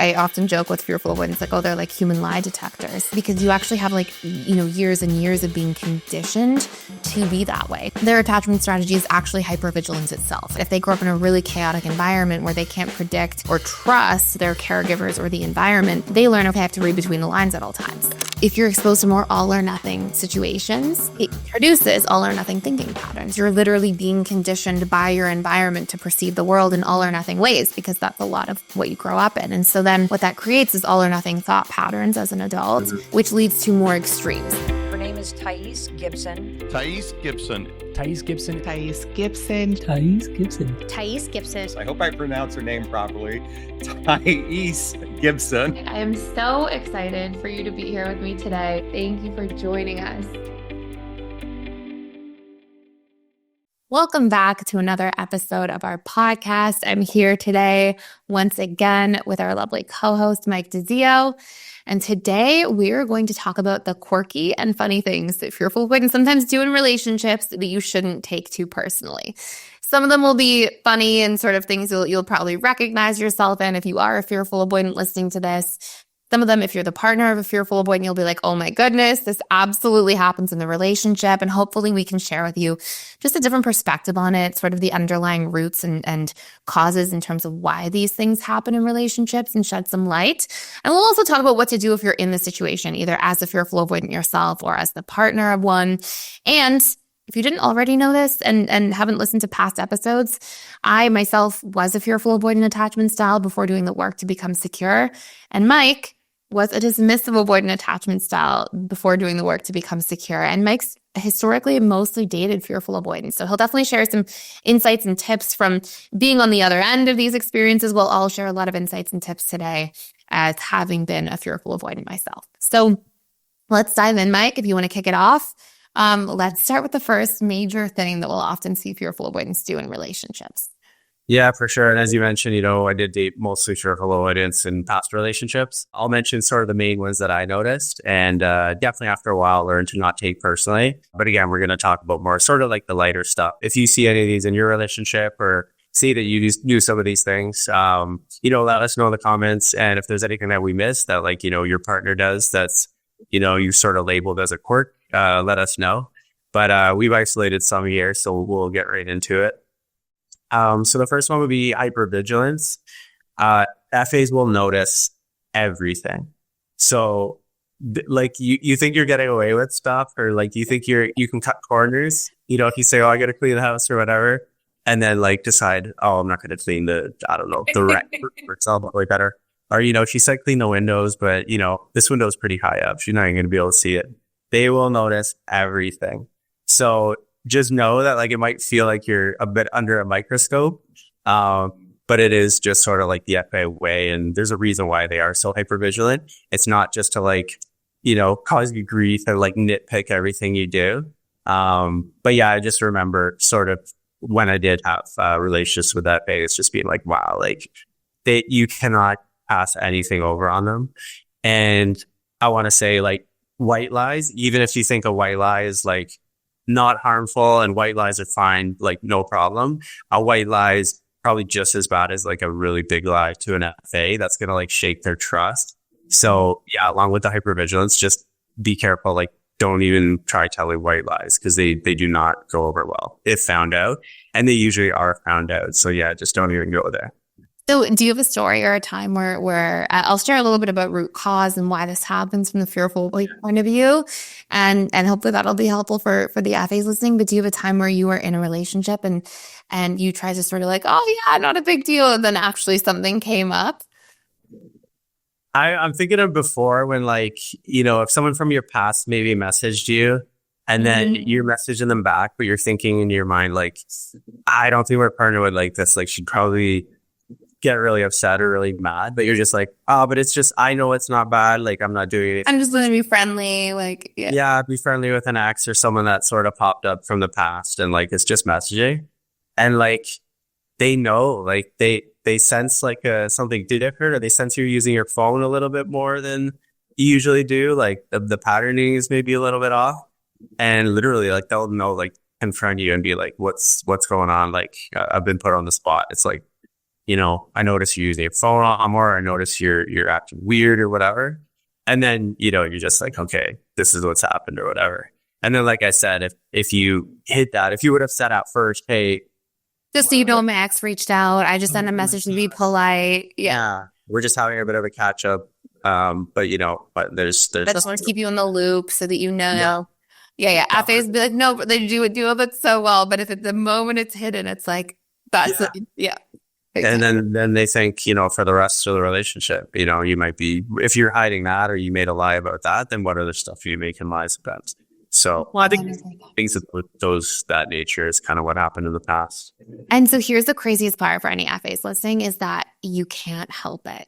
I often joke with fearful avoidance, like, oh, they're like human lie detectors, because you actually have like, years and years of being conditioned to be that way. Their attachment strategy is actually hypervigilance itself. If they grow up in a really chaotic environment where they can't predict or trust their caregivers or the environment, they learn, okay, I have to read between the lines at all times. If you're exposed to more all or nothing situations, it produces all or nothing thinking patterns. You're literally being conditioned by your environment to perceive the world in all or nothing ways, because that's a lot of what you grow up in. And so then what that creates is all or nothing thought patterns as an adult, which leads to more extremes. Her name is Thais Gibson. Thais Gibson. Thais Gibson. Thais Gibson. Thais Gibson. Thais Gibson. I hope I pronounce her name properly. Thais Gibson. I am so excited for you to be here with me today. Thank you for joining us. Welcome back to another episode of our podcast. I'm here today once again with our lovely co-host, Mike DeZio. And today we are going to talk about the quirky and funny things that fearful avoidants sometimes do in relationships that you shouldn't take too personally. Some of them will be funny and sort of things you'll probably recognize yourself in if you are a fearful avoidant listening to this. Some of them, if you're the partner of a fearful avoidant, you'll be like, oh my goodness, this absolutely happens in the relationship. And hopefully we can share with you just a different perspective on it, sort of the underlying roots and causes in terms of why these things happen in relationships, and shed some light. And we'll also talk about what to do if you're in the situation, either as a fearful avoidant yourself or as the partner of one. And if you didn't already know this and haven't listened to past episodes, I myself was a fearful avoidant attachment style before doing the work to become secure. And Mike was a dismissive avoidant attachment style before doing the work to become secure. And Mike's historically mostly dated fearful avoidance. So he'll definitely share some insights and tips from being on the other end of these experiences. We'll all share a lot of insights and tips today as having been a fearful avoidant myself. So let's dive in, Mike, if you want to kick it off. Let's start with the first major thing that we'll often see fearful avoidants do in relationships. Yeah, for sure. And as you mentioned, I did date mostly fearful avoidants in past relationships. I'll mention sort of the main ones that I noticed, and definitely after a while learned to not take personally. But again, we're going to talk about more sort of like the lighter stuff. If you see any of these in your relationship or see that you do some of these things, let us know in the comments. And if there's anything that we missed that your partner does that's, you sort of labeled as a quirk, let us know. But we've isolated some here, so we'll get right into it. So the first one would be hypervigilance. FAs will notice everything. So you think you're getting away with stuff, or you think you can cut corners, if you say, oh, I got to clean the house or whatever, and then decide, oh, I'm not going to clean the rent for itself way better. Or, she said clean the windows, but this window's pretty high up. She's not even going to be able to see it. They will notice everything. So just know that it might feel like you're a bit under a microscope, but it is just sort of the FA way. And there's a reason why they are so hypervigilant. It's not just to cause you grief and nitpick everything you do. But yeah, I just remember sort of when I did have relationships with FA, it's just being wow, you cannot pass anything over on them. And I want to say white lies, even if you think a white lie is not harmful and white lies are fine, no problem. A white lie is probably just as bad as a really big lie to an FA that's going to shake their trust. So yeah, along with the hypervigilance, just be careful. Don't even try telling white lies, because they do not go over well if found out, and they usually are found out. So yeah, just don't even go there. So do you have a story or a time where I'll share a little bit about root cause and why this happens from the fearful point of view, and hopefully that'll be helpful for the FAs listening. But do you have a time where you were in a relationship and you tried to sort of oh yeah, not a big deal, and then actually something came up? I'm thinking of before when if someone from your past maybe messaged you, and then you're messaging them back, but you're thinking in your mind I don't think my partner would like this. She'd probably get really upset or really mad, but you're just but it's just, I know it's not bad. I'm not doing anything. I'm just going to be friendly. Yeah, be friendly with an ex or someone that sort of popped up from the past, and it's just messaging. And they know, they sense something different, or they sense you're using your phone a little bit more than you usually do. The patterning is maybe a little bit off, and literally they'll know, confront you and be what's going on? I've been put on the spot. It's I notice you're using your phone a lot more. I notice you're acting weird or whatever. And then, you're just like, okay, this is what's happened or whatever. And then, like I said, if you hit that, if you would have said at first, hey, Just so you know, my ex reached out. I just sent a message to be polite. Yeah. we're just having a bit of a catch up. But there's I just want to keep you in the loop so that you know. Yeah. FAs be like, no, but they do it so well. But if at the moment it's hidden, it's like, that's yeah. And then they think, for the rest of the relationship, you might be, if you're hiding that or you made a lie about that, then what other stuff are you making lies about? So, I think things of that nature is kind of what happened in the past. And so here's the craziest part for any FAs listening is that you can't help it.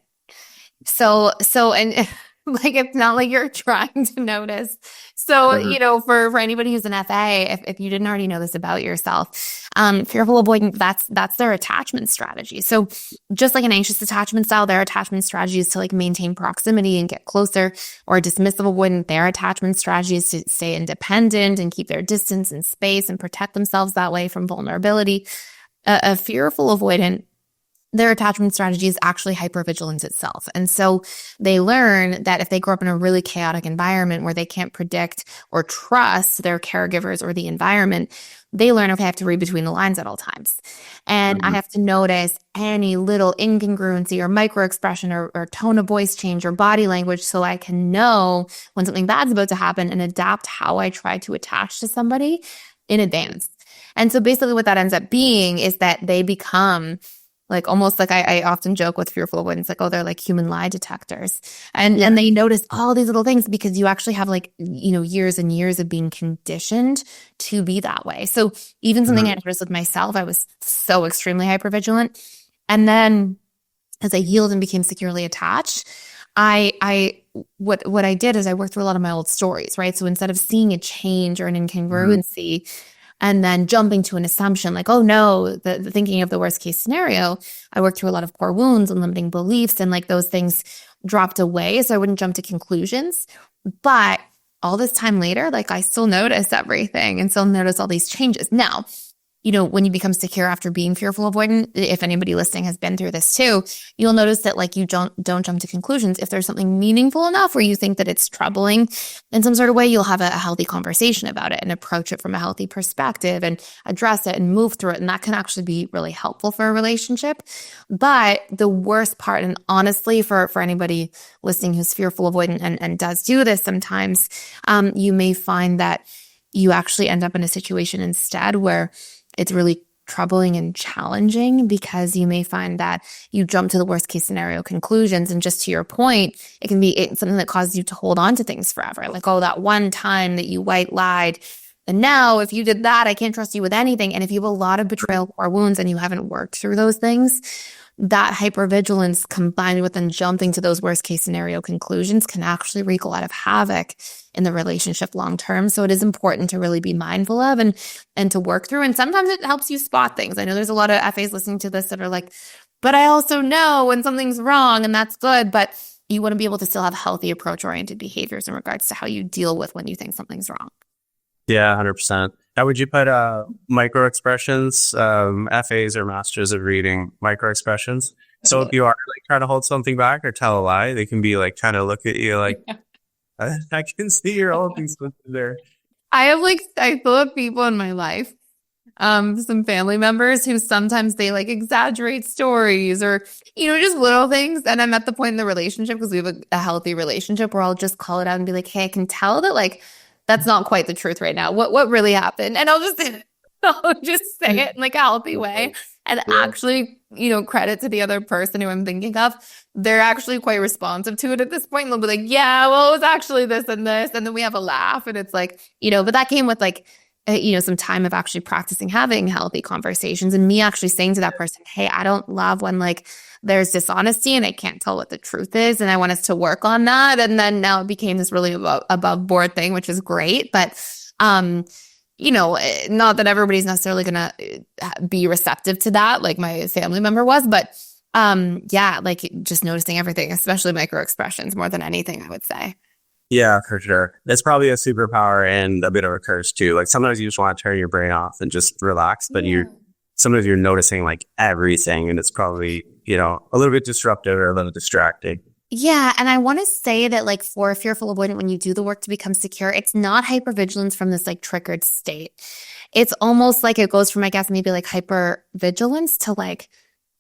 So, and like, it's not like you're trying to notice. So, for anybody who's an FA, if you didn't already know this about yourself, fearful avoidant, that's their attachment strategy. So just like an anxious attachment style, their attachment strategy is to like maintain proximity and get closer, or dismissive avoidant, their attachment strategy is to stay independent and keep their distance and space and protect themselves that way from vulnerability. A fearful avoidant, their attachment strategy is actually hypervigilance itself. And so they learn that if they grow up in a really chaotic environment where they can't predict or trust their caregivers or the environment, they learn, okay, I have to read between the lines at all times. And I have to notice any little incongruency or microexpression or tone of voice change or body language so I can know when something bad's about to happen and adapt how I try to attach to somebody in advance. And so basically what that ends up being is that they become like almost like I often joke with fearful avoidants, like, oh, they're like human lie detectors. And they notice all these little things because you actually have like, years and years of being conditioned to be that way. So even something I noticed with myself, I was so extremely hypervigilant. And then as I healed and became securely attached, what I did is I worked through a lot of my old stories, right? So instead of seeing a change or an incongruency, and then jumping to an assumption like, oh no, the thinking of the worst case scenario, I worked through a lot of core wounds and limiting beliefs, and like those things dropped away so I wouldn't jump to conclusions. But all this time later, like I still notice everything and still notice all these changes. Now, when you become secure after being fearful avoidant, if anybody listening has been through this too, you'll notice that like you don't jump to conclusions. If there's something meaningful enough where you think that it's troubling in some sort of way, you'll have a healthy conversation about it and approach it from a healthy perspective and address it and move through it. And that can actually be really helpful for a relationship. But the worst part, and honestly, for anybody listening who's fearful avoidant and does do this sometimes, you may find that you actually end up in a situation instead where it's really troubling and challenging because you may find that you jump to the worst case scenario conclusions. And just to your point, it can be something that causes you to hold on to things forever. Like, oh, that one time that you white lied. And now if you did that, I can't trust you with anything. And if you have a lot of betrayal core wounds and you haven't worked through those things, that hypervigilance combined with then jumping to those worst case scenario conclusions can actually wreak a lot of havoc in the relationship long term. So it is important to really be mindful of and to work through. And sometimes it helps you spot things. I know there's a lot of FAs listening to this that are like, but I also know when something's wrong, and that's good. But you want to be able to still have healthy approach-oriented behaviors in regards to how you deal with when you think something's wrong. Yeah, 100%. Now, would you put micro expressions, FAs or masters of reading micro expressions? So if you are like trying to hold something back or tell a lie, they can be like kind of look at you like, I can see you're holding something there. I still have people in my life, some family members who sometimes they like exaggerate stories or, just little things. And I'm at the point in the relationship because we have a healthy relationship where I'll just call it out and be like, hey, I can tell that like, that's not quite the truth right now. What really happened? And I'll just say it in like a healthy way. And actually, credit to the other person who I'm thinking of. They're actually quite responsive to it at this point. They'll be like, yeah, well, it was actually this and this. And then we have a laugh. And it's like, but that came with like, some time of actually practicing having healthy conversations and me actually saying to that person, hey, I don't love when like there's dishonesty and I can't tell what the truth is. And I want us to work on that. And then now it became this really above board thing, which is great. But, not that everybody's necessarily going to be receptive to that, like my family member was, but like just noticing everything, especially micro expressions more than anything, I would say. Yeah, for sure. That's probably a superpower and a bit of a curse too. Like sometimes you just want to turn your brain off and just relax, but you're sometimes you're noticing like everything and it's probably, a little bit disruptive or a little distracting. Yeah. And I want to say that like for a fearful avoidant, when you do the work to become secure, it's not hypervigilance from this like triggered state. It's almost like it goes from, I guess, maybe like hypervigilance to like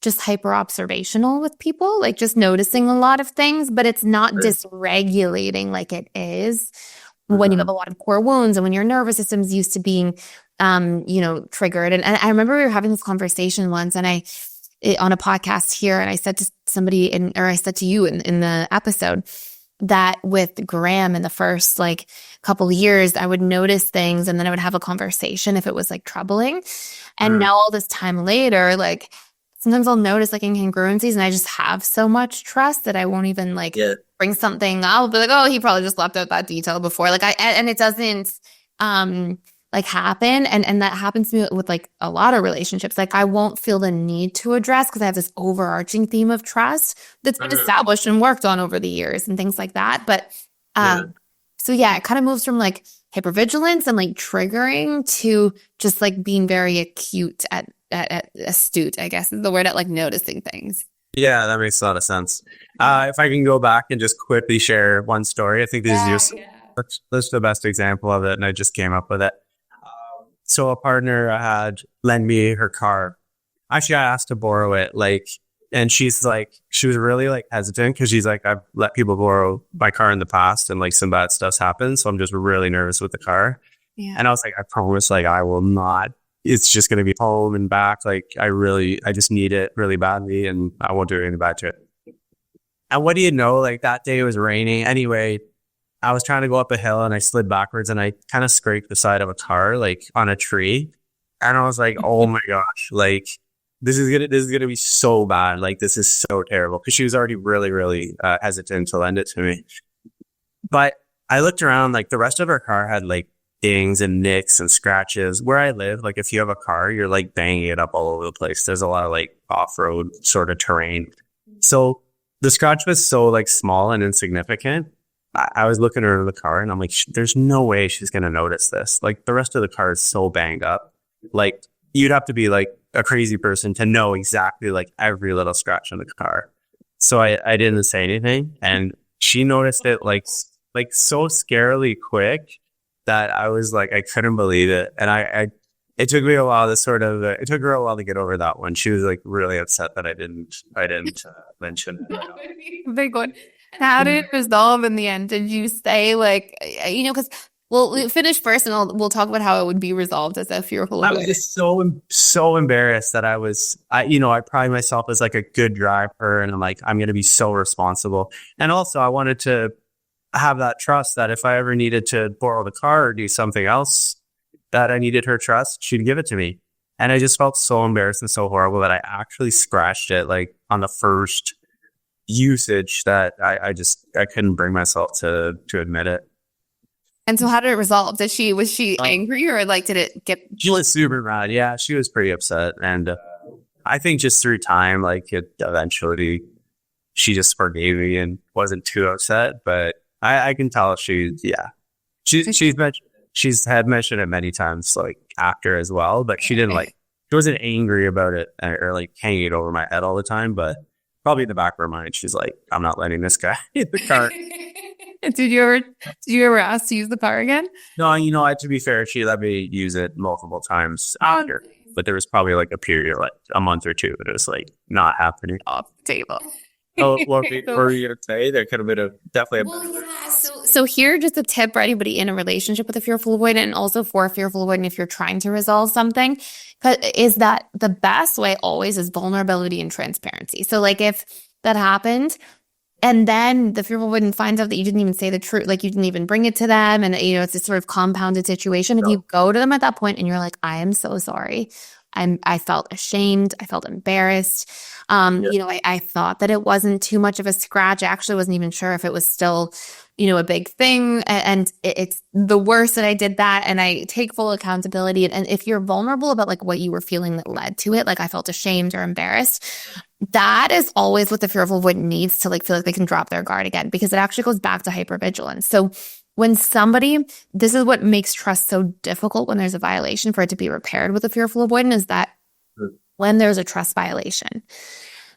just hyper observational with people, like just noticing a lot of things, but it's not dysregulating like it is when you have a lot of core wounds and when your nervous system's used to being, triggered. And I remember we were having this conversation once on a podcast here, and I said to somebody I said to you in the episode that with Graham in the first like couple of years, I would notice things and then I would have a conversation if it was like troubling. And now all this time later, like sometimes I'll notice like incongruencies and I just have so much trust that I won't even like bring something up. I'll be like, oh, he probably just left out that detail before. Like and it doesn't like happen. And that happens to me with like a lot of relationships. Like I won't feel the need to address because I have this overarching theme of trust that's been established and worked on over the years and things like that. But so yeah, it kind of moves from like hypervigilance and like triggering to just like being very acute at astute, I guess is the word, at like noticing things. Yeah, that makes a lot of sense. If I can go back and just quickly share one story, I think this is just the best example of it, and I just came up with it. So a partner had lend me her car. Actually, I asked to borrow it, and she was really like hesitant because she's like, I've let people borrow my car in the past and like some bad stuff's happened. So I'm just really nervous with the car. Yeah. And I was like, I promise, like, I will not, it's just going to be home and back. Like I just need it really badly and I won't do anything bad to it. And what do you know, like that day it was raining. Anyway, I was trying to go up a hill and I slid backwards and I kind of scraped the side of a car, like on a tree. And I was like, oh my gosh, like this is gonna be so bad. Like this is so terrible. Cause she was already really, really hesitant to lend it to me. But I looked around, like the rest of her car had like dings and nicks and scratches. Where I live, like if you have a car, you're like banging it up all over the place. There's a lot of like off-road sort of terrain. So the scratch was so like small and insignificant. I was looking at her in the car and I'm like, there's no way she's going to notice this. Like the rest of the car is so banged up. Like you'd have to be like a crazy person to know exactly like every little scratch on the car. So I didn't say anything and she noticed it like so scarily quick that I was like, I couldn't believe it. And it took me a while to it took her a while to get over that one. She was like really upset that I didn't mention it. Big one. How did it resolve in the end? Did you say like, because we'll finish first and we'll talk about how it would be resolved as a fearful I was just so embarrassed that I pride myself as like a good driver and I'm like, I'm going to be so responsible. And also I wanted to have that trust that if I ever needed to borrow the car or do something else that I needed her trust, she'd give it to me. And I just felt so embarrassed and so horrible that I actually scratched it like on the first usage that I couldn't bring myself to admit it. And so how did it resolve? Was she angry or like did it get? She was super mad. Yeah, she was pretty upset. And I think just through time, like it eventually she just forgave me and wasn't too upset. But I can tell she's had mentioned it many times like after as well. But she didn't she wasn't angry about it or like hanging it over my head all the time. But probably in the back of her mind, she's like, I'm not letting this guy in the car. Did you ever ask to use the car again? No, to be fair, she let me use it multiple times after. But there was probably like a period, like a month or two, that it was like not happening. Off the table. Oh, what were you going to say? There could have been definitely. So here, just a tip for anybody in a relationship with a fearful avoidant and also for a fearful avoidant if you're trying to resolve something, is that the best way always is vulnerability and transparency. So like if that happened and then the fearful avoidant finds out that you didn't even say the truth, like you didn't even bring it to them and it's this sort of compounded situation. If you go to them at that point and you're like, I am so sorry. I felt ashamed. I felt embarrassed. I thought that it wasn't too much of a scratch. I actually wasn't even sure if it was still, a big thing. And it's the worst that I did that. And I take full accountability. And if you're vulnerable about like what you were feeling that led to it, like I felt ashamed or embarrassed, that is always what the fearful avoidant needs to like feel like they can drop their guard again, because it actually goes back to hypervigilance. So when this is what makes trust so difficult when there's a violation for it to be repaired with a fearful avoidant, is that when there's a trust violation.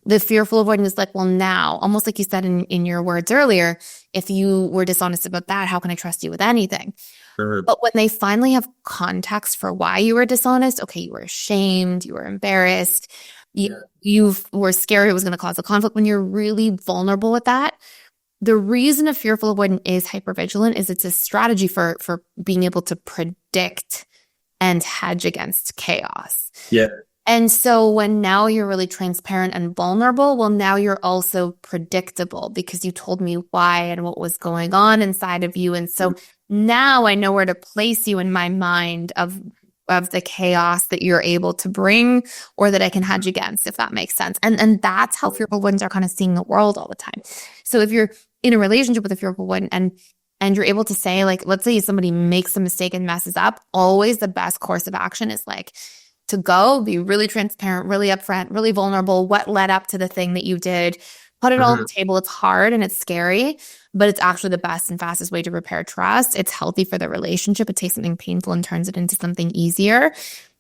The fearful avoidant is like, well, now, almost like you said in your words earlier, if you were dishonest about that, how can I trust you with anything? Sure. But when they finally have context for why you were dishonest, okay, you were ashamed, you were embarrassed, you were scared it was going to cause a conflict. When you're really vulnerable with that, the reason a fearful avoidant is hypervigilant is it's a strategy for being able to predict and hedge against chaos. Yeah. And so when now you're really transparent and vulnerable, well, now you're also predictable because you told me why and what was going on inside of you. And so now I know where to place you in my mind of the chaos that you're able to bring or that I can hedge against, if that makes sense. And that's how fearful avoidants are kind of seeing the world all the time. So if you're in a relationship with a fearful avoidant and you're able to say, like, let's say somebody makes a mistake and messes up, always the best course of action is like, to go, be really transparent, really upfront, really vulnerable, what led up to the thing that you did, put it all on the table. It's hard and it's scary, but it's actually the best and fastest way to repair trust. It's healthy for the relationship. It takes something painful and turns it into something easier.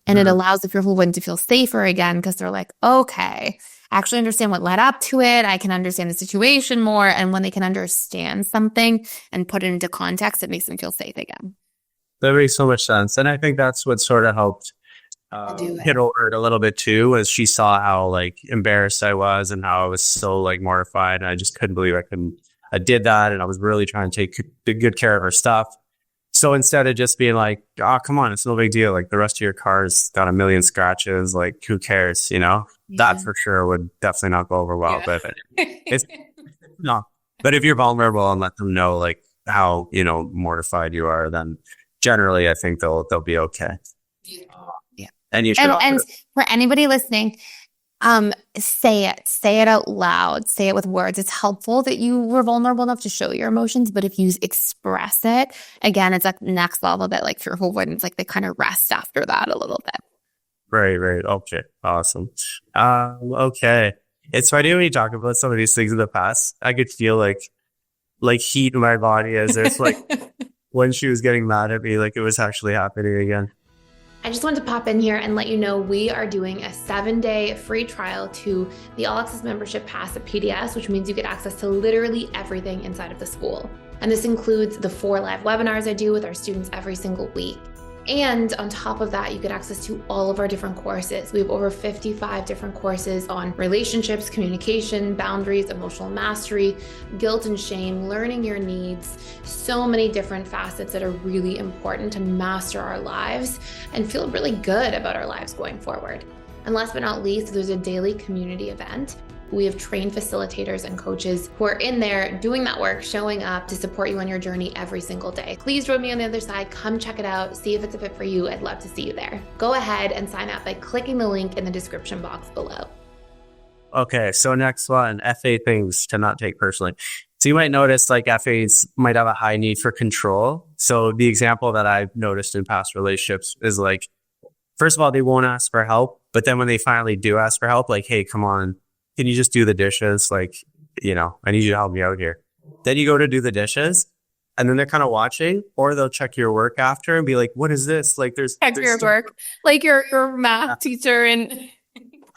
And it allows the fearful one to feel safer again because they're like, okay, I actually understand what led up to it. I can understand the situation more. And when they can understand something and put it into context, it makes them feel safe again. That makes so much sense. And I think that's what sort of helped hit over it a little bit too, as she saw how like embarrassed I was and how I was so like mortified. And I just couldn't believe I did that. And I was really trying to take good care of her stuff. So instead of just being like, oh, come on, it's no big deal. Like the rest of your car's got a million scratches. Like who cares? You know, that for sure would definitely not go over well. But it's no, but if you're vulnerable and let them know like how, you know, mortified you are, then generally I think they'll be okay. And you should and for anybody listening, say it out loud, say it with words. It's helpful that you were vulnerable enough to show your emotions, but if you express it, again, it's like next level that like fearful avoidance, like they kind of rest after that a little bit. Right. Okay. Awesome. Okay. It's funny when you talk about some of these things in the past, I could feel like heat in my body as if like when she was getting mad at me, like it was actually happening again. I just wanted to pop in here and let you know we are doing a 7-day free trial to the All Access Membership Pass at PDS, which means you get access to literally everything inside of the school. And this includes the 4 live webinars I do with our students every single week. And on top of that, you get access to all of our different courses. We have over 55 different courses on relationships, communication, boundaries, emotional mastery, guilt and shame, learning your needs, so many different facets that are really important to master our lives and feel really good about our lives going forward. And last but not least, there's a daily community event. We have trained facilitators and coaches who are in there doing that work, showing up to support you on your journey every single day. Please join me on the other side. Come check it out. See if it's a fit for you. I'd love to see you there. Go ahead and sign up by clicking the link in the description box below. Okay, so next one, FA things to not take personally. So you might notice like FAs might have a high need for control. So the example that I've noticed in past relationships is like, first of all, they won't ask for help. But then when they finally do ask for help, like, hey, come on, can you just do the dishes? Like, you know, I need you to help me out here. Then you go to do the dishes and then they're kind of watching, or they'll check your work after and be like, what is this? Like there's your work, like your math teacher. And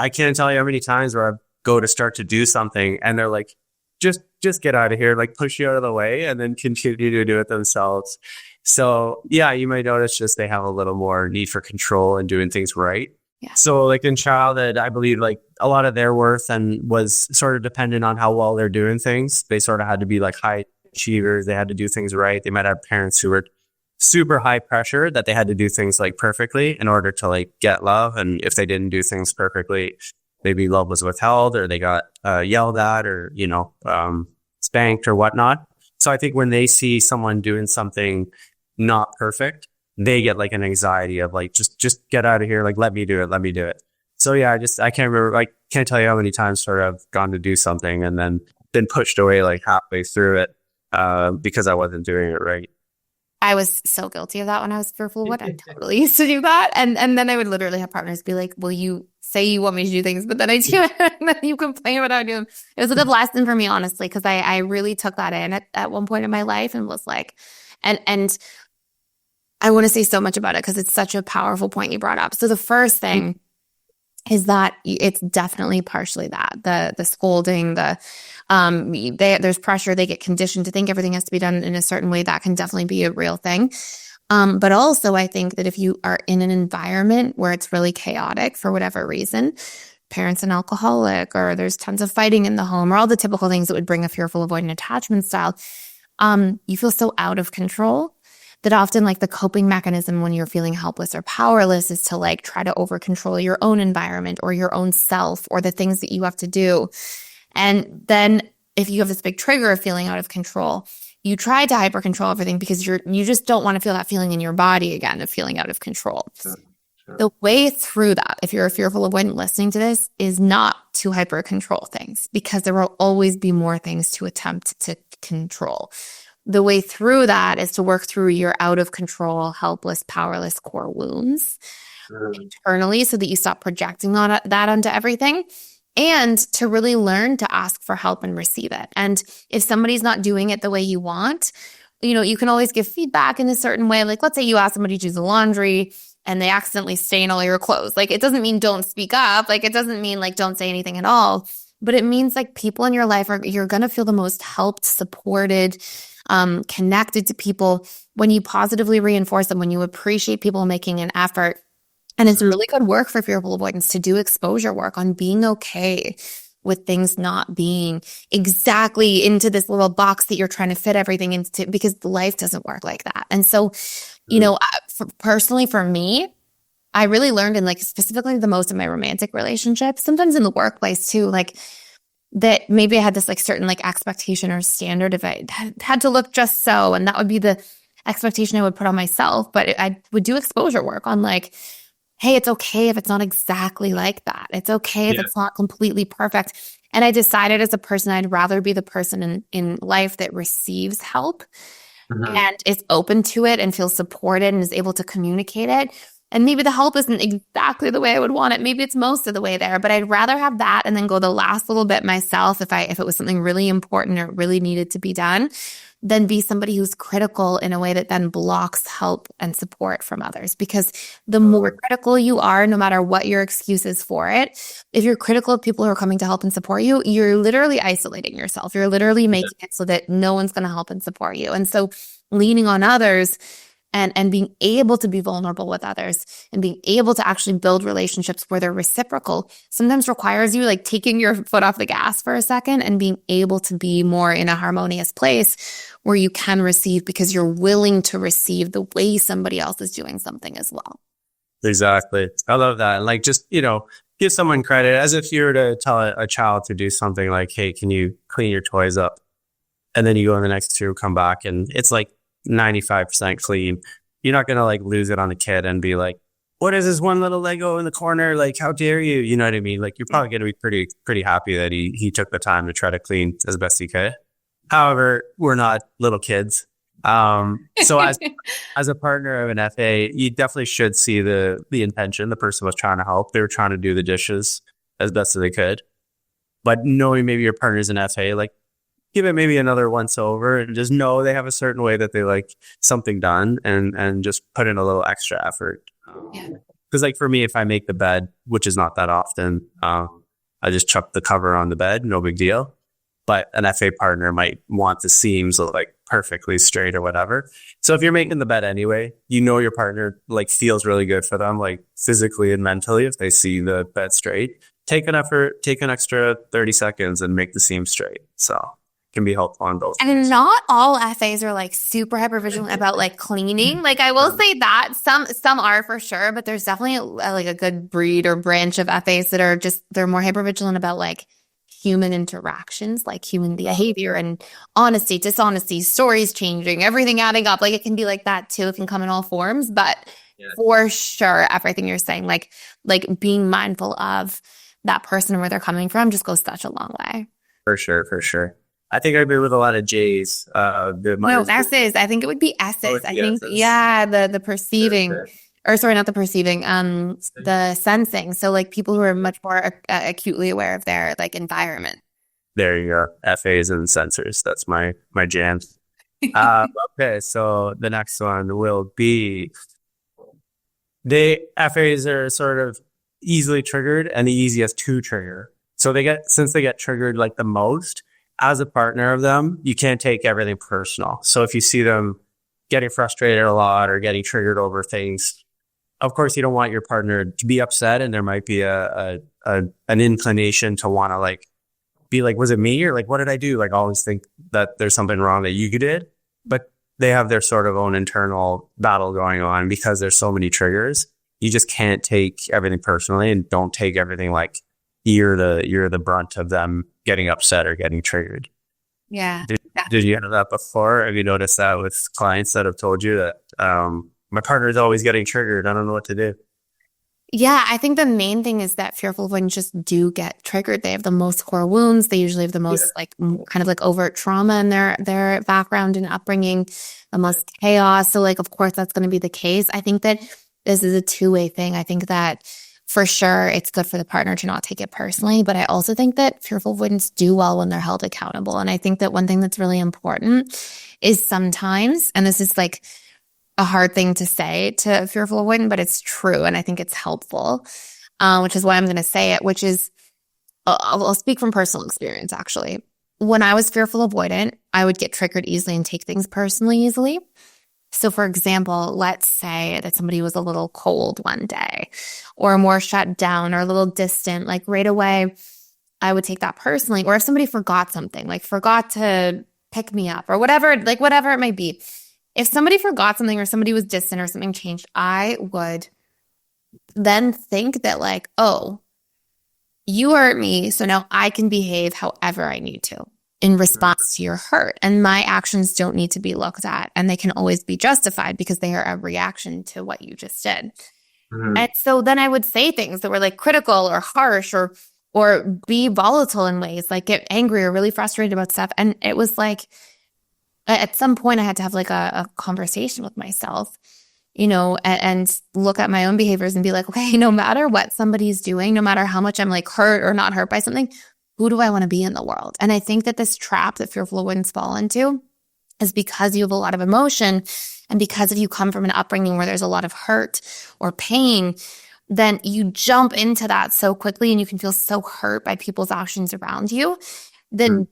I can't tell you how many times where I go to start to do something and they're like, just get out of here, like push you out of the way and then continue to do it themselves. So yeah, you might notice just they have a little more need for control and doing things right. Yeah. So like in childhood, I believe like a lot of their worth and was sort of dependent on how well they're doing things. They sort of had to be like high achievers. They had to do things right. They might have parents who were super high pressure that they had to do things like perfectly in order to like get love. And if they didn't do things perfectly, maybe love was withheld or they got yelled at or, you know, spanked or whatnot. So I think when they see someone doing something not perfect, they get like an anxiety of like, just get out of here. Like, let me do it. So yeah, I can't remember, I can't tell you how many times sort of I've gone to do something and then been pushed away like halfway through it because I wasn't doing it right. I was so guilty of that when I was fearful. I totally used to do that. And then I would literally have partners be like, well, you say you want me to do things, but then I do it and then you complain about how I do them. It was a good lesson for me, honestly, because I really took that in at one point in my life and was like, and I want to say so much about it because it's such a powerful point you brought up. So the first thing is that it's definitely partially that the scolding, there's pressure, they get conditioned to think everything has to be done in a certain way. That can definitely be a real thing. But also I think that if you are in an environment where it's really chaotic for whatever reason, parents an alcoholic, or there's tons of fighting in the home, or all the typical things that would bring a fearful avoidant attachment style, you feel so out of control that often like the coping mechanism when you're feeling helpless or powerless is to like try to over control your own environment or your own self or the things that you have to do. And then if you have this big trigger of feeling out of control, you try to hyper control everything because you just don't want to feel that feeling in your body again of feeling out of control. Sure. The way through that, if you're a fearful avoidant listening to this, is not to hyper control things, because there will always be more things to attempt to control. The way through that is to work through your out of control, helpless, powerless core wounds internally so that you stop projecting that onto everything, and to really learn to ask for help and receive it. And if somebody's not doing it the way you want, you can always give feedback in a certain way. Like, let's say you ask somebody to do the laundry and they accidentally stain all your clothes. Like, it doesn't mean don't speak up. Like, it doesn't mean like don't say anything at all. But it means like people in your life you're going to feel the most helped, supported, connected to people when you positively reinforce them, when you appreciate people making an effort. And it's really good work for fearful avoidance to do exposure work on being okay with things not being exactly into this little box that you're trying to fit everything into, because life doesn't work like that. And so, personally for me, I really learned in like specifically the most in my romantic relationships, sometimes in the workplace too, like that maybe I had this like certain like expectation or standard if I had to look just so, and that would be the expectation I would put on myself. But I would do exposure work on like, hey, it's okay if it's not exactly like that. It's okay if it's not completely perfect. And I decided as a person, I'd rather be the person in life that receives help and is open to it and feels supported and is able to communicate it. And maybe the help isn't exactly the way I would want it. Maybe it's most of the way there, but I'd rather have that and then go the last little bit myself if it was something really important or really needed to be done, than be somebody who's critical in a way that then blocks help and support from others. Because the more critical you are, no matter what your excuse is for it, if you're critical of people who are coming to help and support you, you're literally isolating yourself. You're literally making it so that no one's going to help and support you. And so leaning on others and being able to be vulnerable with others and being able to actually build relationships where they're reciprocal sometimes requires you like taking your foot off the gas for a second and being able to be more in a harmonious place where you can receive because you're willing to receive the way somebody else is doing something as well. Exactly. I love that. And like, just, give someone credit, as if you were to tell a child to do something like, hey, can you clean your toys up? And then you go in the next 2, come back and it's like 95% clean. You're not going to like lose it on the kid and be like, what is this one little Lego in the corner? Like, how dare you? You know what I mean? Like, you're probably going to be pretty happy that he took the time to try to clean as best he could. However, we're not little kids. So as a partner of an FA, you definitely should see the intention. The person was trying to help. They were trying to do the dishes as best as they could. But knowing maybe your partner's an FA, like, give it maybe another once over and just know they have a certain way that they like something done and just put in a little extra effort. Because like for me, if I make the bed, which is not that often, I just chuck the cover on the bed, no big deal. But an FA partner might want the seams like perfectly straight or whatever. So if you're making the bed anyway, your partner like feels really good for them, like physically and mentally, if they see the bed straight. Take an effort, take an extra 30 seconds and make the seam straight. So can be helpful on both. And not all FAs are like super hyper vigilant about like cleaning. Like I will say that some are for sure, but there's definitely like a good breed or branch of FAs that are they're more hyper vigilant about like human interactions, like human behavior and honesty, dishonesty, stories changing, everything adding up. Like it can be like that too. It can come in all forms, but for sure, everything you're saying, like being mindful of that person and where they're coming from just goes such a long way. For sure. I think I agree with a lot of J's. No, S's. I think it would be S's. Oh, I think, S's. the perceiving, or sorry, not the perceiving, the sensing. So like people who are much more acutely aware of their like environment. There you go. FAs and sensors. That's my jam. Okay, so the next one will be the FAs are sort of easily triggered and the easiest to trigger. So since they get triggered like the most, as a partner of them, you can't take everything personal. So if you see them getting frustrated a lot or getting triggered over things, of course you don't want your partner to be upset, and there might be an inclination to want to like be like, was it me, or like what did I do? Like always think that there's something wrong that you did, but they have their sort of own internal battle going on because there's so many triggers. You just can't take everything personally, and don't take everything like you're the brunt of them getting upset or getting triggered. Yeah. Did you know that before? Have you noticed that with clients that have told you that my partner is always getting triggered, I don't know what to do? Yeah, I think the main thing is that fearful avoidants just do get triggered. They have the most core wounds. They usually have the most kind of like overt trauma in their background and upbringing, the most chaos. So like, of course, that's going to be the case. I think that this is a two-way thing. I think that for sure it's good for the partner to not take it personally, but I also think that fearful avoidants do well when they're held accountable. And I think that one thing that's really important is sometimes, and this is like a hard thing to say to a fearful avoidant, but it's true. And I think it's helpful, which is why I'm going to say it, which is, I'll speak from personal experience, actually. When I was fearful avoidant, I would get triggered easily and take things personally easily. So for example, let's say that somebody was a little cold one day or more shut down or a little distant, like right away, I would take that personally. Or if somebody forgot something, like forgot to pick me up or whatever, like whatever it might be. If somebody forgot something or somebody was distant or something changed, I would then think that like, oh, you hurt me, so now I can behave however I need to in response to your hurt. And my actions don't need to be looked at, and they can always be justified because they are a reaction to what you just did. Mm-hmm. And so then I would say things that were like critical or harsh or be volatile in ways, like get angry or really frustrated about stuff. And it was like, at some point I had to have like a conversation with myself, and look at my own behaviors and be like, okay, no matter what somebody's doing, no matter how much I'm like hurt or not hurt by something, who do I want to be in the world? And I think that this trap that fearful avoidants fall into is because you have a lot of emotion, and because if you come from an upbringing where there's a lot of hurt or pain, then you jump into that so quickly and you can feel so hurt by people's actions around you. Then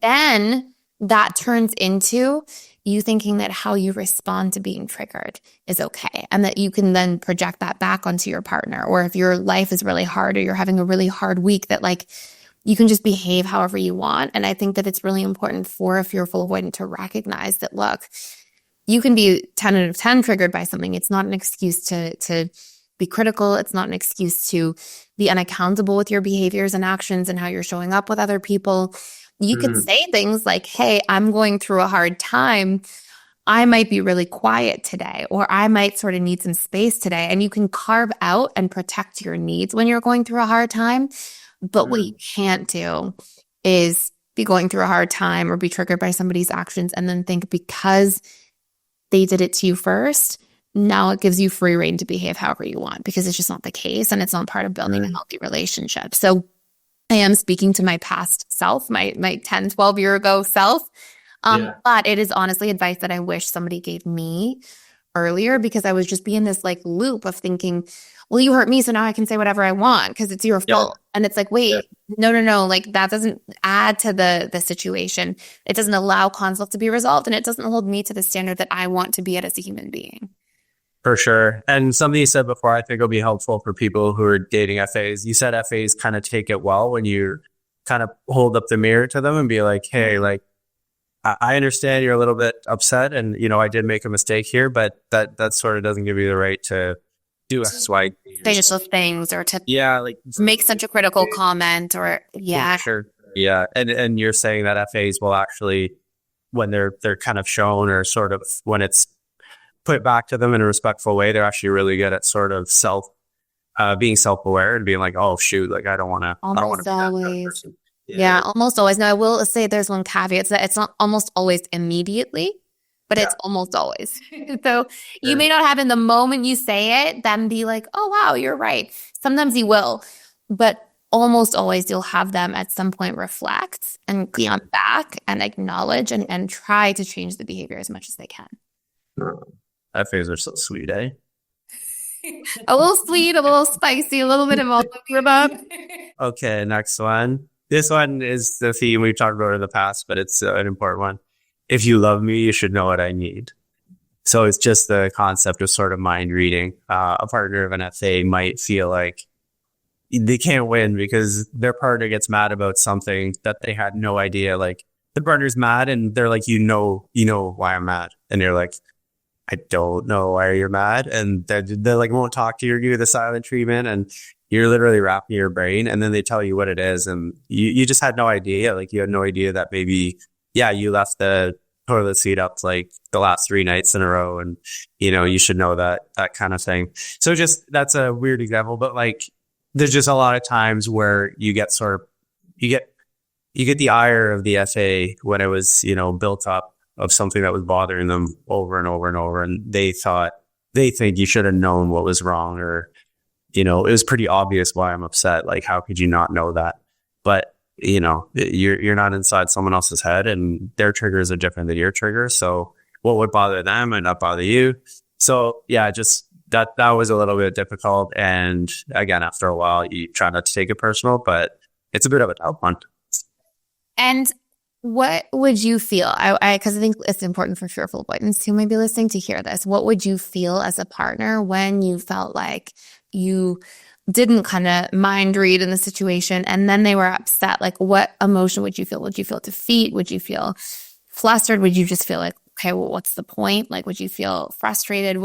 that turns into you thinking that how you respond to being triggered is okay, and that you can then project that back onto your partner. Or if your life is really hard or you're having a really hard week, that like you can just behave however you want. And I think that it's really important for a fearful avoidant to recognize that, look, you can be 10 out of 10 triggered by something. It's not an excuse to be critical. It's not an excuse to be unaccountable with your behaviors and actions and how you're showing up with other people. You could say things like, hey, I'm going through a hard time. I might be really quiet today, or I might sort of need some space today. And you can carve out and protect your needs when you're going through a hard time. But what you can't do is be going through a hard time or be triggered by somebody's actions and then think because they did it to you first, now it gives you free rein to behave however you want, because it's just not the case, and it's not part of building a healthy relationship. So I am speaking to my past self, my 10, 12 year ago self. But it is honestly advice that I wish somebody gave me earlier, because I was just being this like loop of thinking, well, you hurt me, so now I can say whatever I want because it's your fault. And it's like, wait, no. Like that doesn't add to the situation. It doesn't allow conflict to be resolved, and it doesn't hold me to the standard that I want to be at as a human being. For sure. And something you said before, I think will be helpful for people who are dating FAs. You said FAs kind of take it well when you kind of hold up the mirror to them and be like, hey, like, I understand you're a little bit upset and, I did make a mistake here, but that sort of doesn't give you the right to do X, Y. Say just those things, or to like make such a critical comment, or Sure. Yeah. And you're saying that FAs will actually, when they're kind of shown, or sort of when it's put back to them in a respectful way, they're actually really good at sort of being self-aware and being like, oh shoot, like I don't want to. Almost always. Yeah, almost always. Now I will say there's one caveat, that it's not almost always immediately, but it's almost always. So you may not have in the moment you say it, then be like, oh wow, you're right. Sometimes you will, but almost always you'll have them at some point reflect and come back and acknowledge and try to change the behavior as much as they can. FAs are so sweet, eh? A little sweet, a little spicy, a little bit of all of the above. Okay, next one. This one is the theme we've talked about in the past, but it's an important one. If you love me, you should know what I need. So it's just the concept of sort of mind reading. A partner of an FA might feel like they can't win because their partner gets mad about something that they had no idea. Like the partner's mad and they're like, you know why I'm mad. And you're like, I don't know why you're mad. And they like won't talk to you or give you the silent treatment. And you're literally wrapping your brain and then they tell you what it is. And you just had no idea. Like you had no idea that maybe, you left the toilet seat up like the last 3 nights in a row. And, you should know that kind of thing. So just, that's a weird example, but like, there's just a lot of times where you get the ire of the FA when it was, built up of something that was bothering them over and over and over. And they think you should have known what was wrong or, it was pretty obvious why I'm upset. Like, how could you not know that? But, you're not inside someone else's head and their triggers are different than your triggers. So what would bother them might not bother you. So yeah, just that was a little bit difficult. And again, after a while, you try not to take it personal, but it's a bit of a tough one. And what would you feel? Because I think it's important for fearful avoidants who might be listening to hear this. What would you feel as a partner when you felt like you didn't kind of mind read in the situation and then they were upset? Like, what emotion would you feel? Would you feel defeat? Would you feel flustered? Would you just feel like, okay, well, what's the point? Like, would you feel frustrated?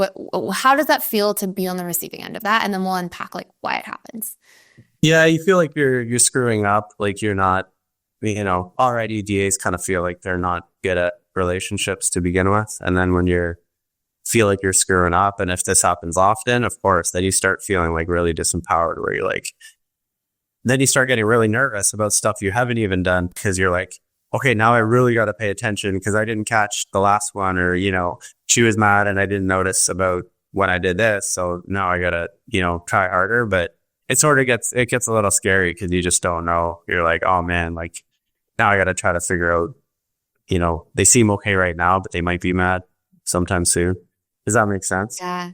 How does that feel to be on the receiving end of that? And then we'll unpack like why it happens. Yeah, you feel like you're screwing up. Like you're not, already DAs kind of feel like they're not good at relationships to begin with. And then when feel like you're screwing up, and if this happens often, of course, then you start feeling like really disempowered where you're like, then you start getting really nervous about stuff you haven't even done because you're like, okay, now I really got to pay attention because I didn't catch the last one or, she was mad and I didn't notice about when I did this. So now I got to, try harder. But it sort of gets a little scary because you just don't know. You're like, oh man, like now I got to try to figure out, they seem okay right now, but they might be mad sometime soon. Does that make sense? Yeah.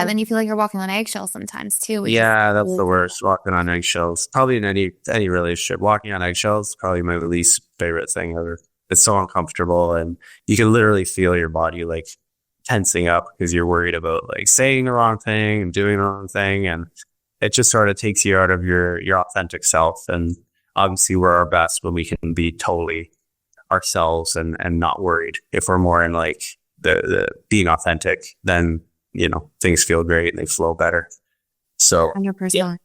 And then you feel like you're walking on eggshells sometimes too. Yeah, that's the worst. Walking on eggshells. Probably in any relationship, walking on eggshells is probably my least favorite thing ever. It's so uncomfortable and you can literally feel your body like tensing up because you're worried about like saying the wrong thing and doing the wrong thing. And it just sort of takes you out of your authentic self. And obviously we're our best when we can be totally ourselves and not worried. If we're more in like the being authentic, then things feel great and they flow better. So 100%. Yeah.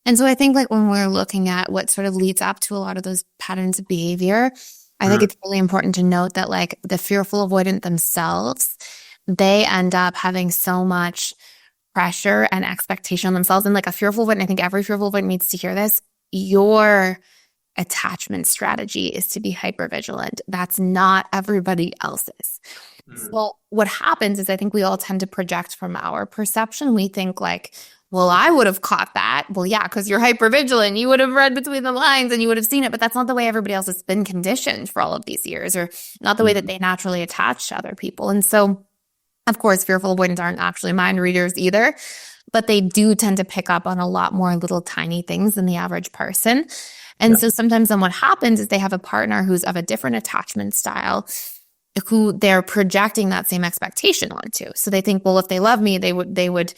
And so I think like when we're looking at what sort of leads up to a lot of those patterns of behavior, I think it's really important to note that like the fearful avoidant themselves, they end up having so much pressure and expectation on themselves. And like a fearful avoidant, I think every fearful avoidant needs to hear this. Your attachment strategy is to be hypervigilant. That's not everybody else's. So what happens is I think we all tend to project from our perception. We think like, well, I would have caught that. Well, yeah, because you're hypervigilant. You would have read between the lines and you would have seen it. But that's not the way everybody else has been conditioned for all of these years, or not the way that they naturally attach to other people. And so, of course, fearful avoidants aren't actually mind readers either, but they do tend to pick up on a lot more little tiny things than the average person. And so sometimes then what happens is they have a partner who's of a different attachment style, who they're projecting that same expectation onto. So they think, well, if they love me, they would,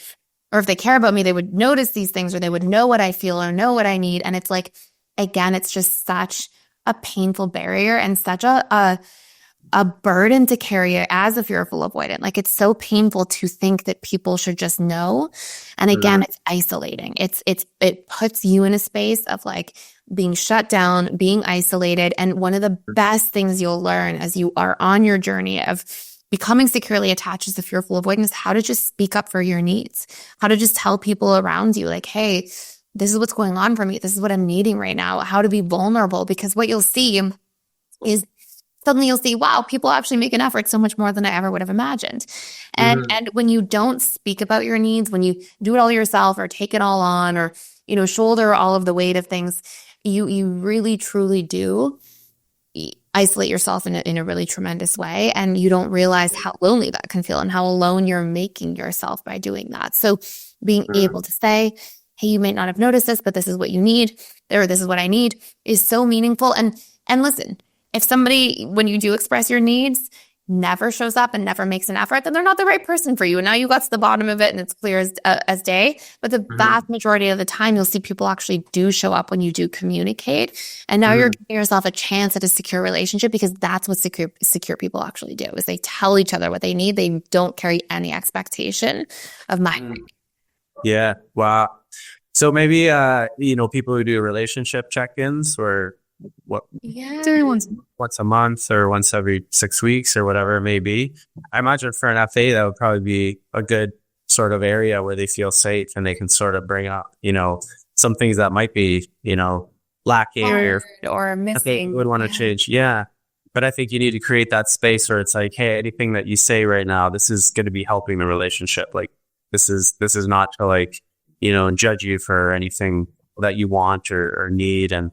or if they care about me, they would notice these things, or they would know what I feel or know what I need. And it's like, again, it's just such a painful barrier and such a burden to carry as a fearful avoidant. Like it's so painful to think that people should just know. And again, it's isolating. It puts you in a space of like being shut down, being isolated. And one of the best things you'll learn as you are on your journey of becoming securely attached as a fearful avoidant is how to just speak up for your needs, how to just tell people around you like, hey, this is what's going on for me. This is what I'm needing right now, how to be vulnerable. Because what you'll see is suddenly you'll see, wow, people actually make an effort so much more than I ever would have imagined. And when you don't speak about your needs, when you do it all yourself or take it all on or, shoulder all of the weight of things, you really, truly do isolate yourself in a really tremendous way. And you don't realize how lonely that can feel and how alone you're making yourself by doing that. So being able to say, hey, you may not have noticed this, but this is what you need, or this is what I need, is so meaningful. And listen, if somebody, when you do express your needs, never shows up and never makes an effort, then they're not the right person for you. And now you got to the bottom of it and it's clear as day. But the vast majority of the time, you'll see people actually do show up when you do communicate. And now you're giving yourself a chance at a secure relationship, because that's what secure people actually do, is they tell each other what they need. They don't carry any expectation of mine. Yeah. Wow. So maybe, people who do relationship check-ins, or do once a month or once every 6 weeks or whatever it may be. I imagine for an FA, that would probably be a good sort of area where they feel safe and they can sort of bring up, some things that might be, lacking or missing. Would want to change. Yeah. But I think you need to create that space where it's like, hey, anything that you say right now, this is going to be helping the relationship. Like, this is not to judge you for anything that you want or need. And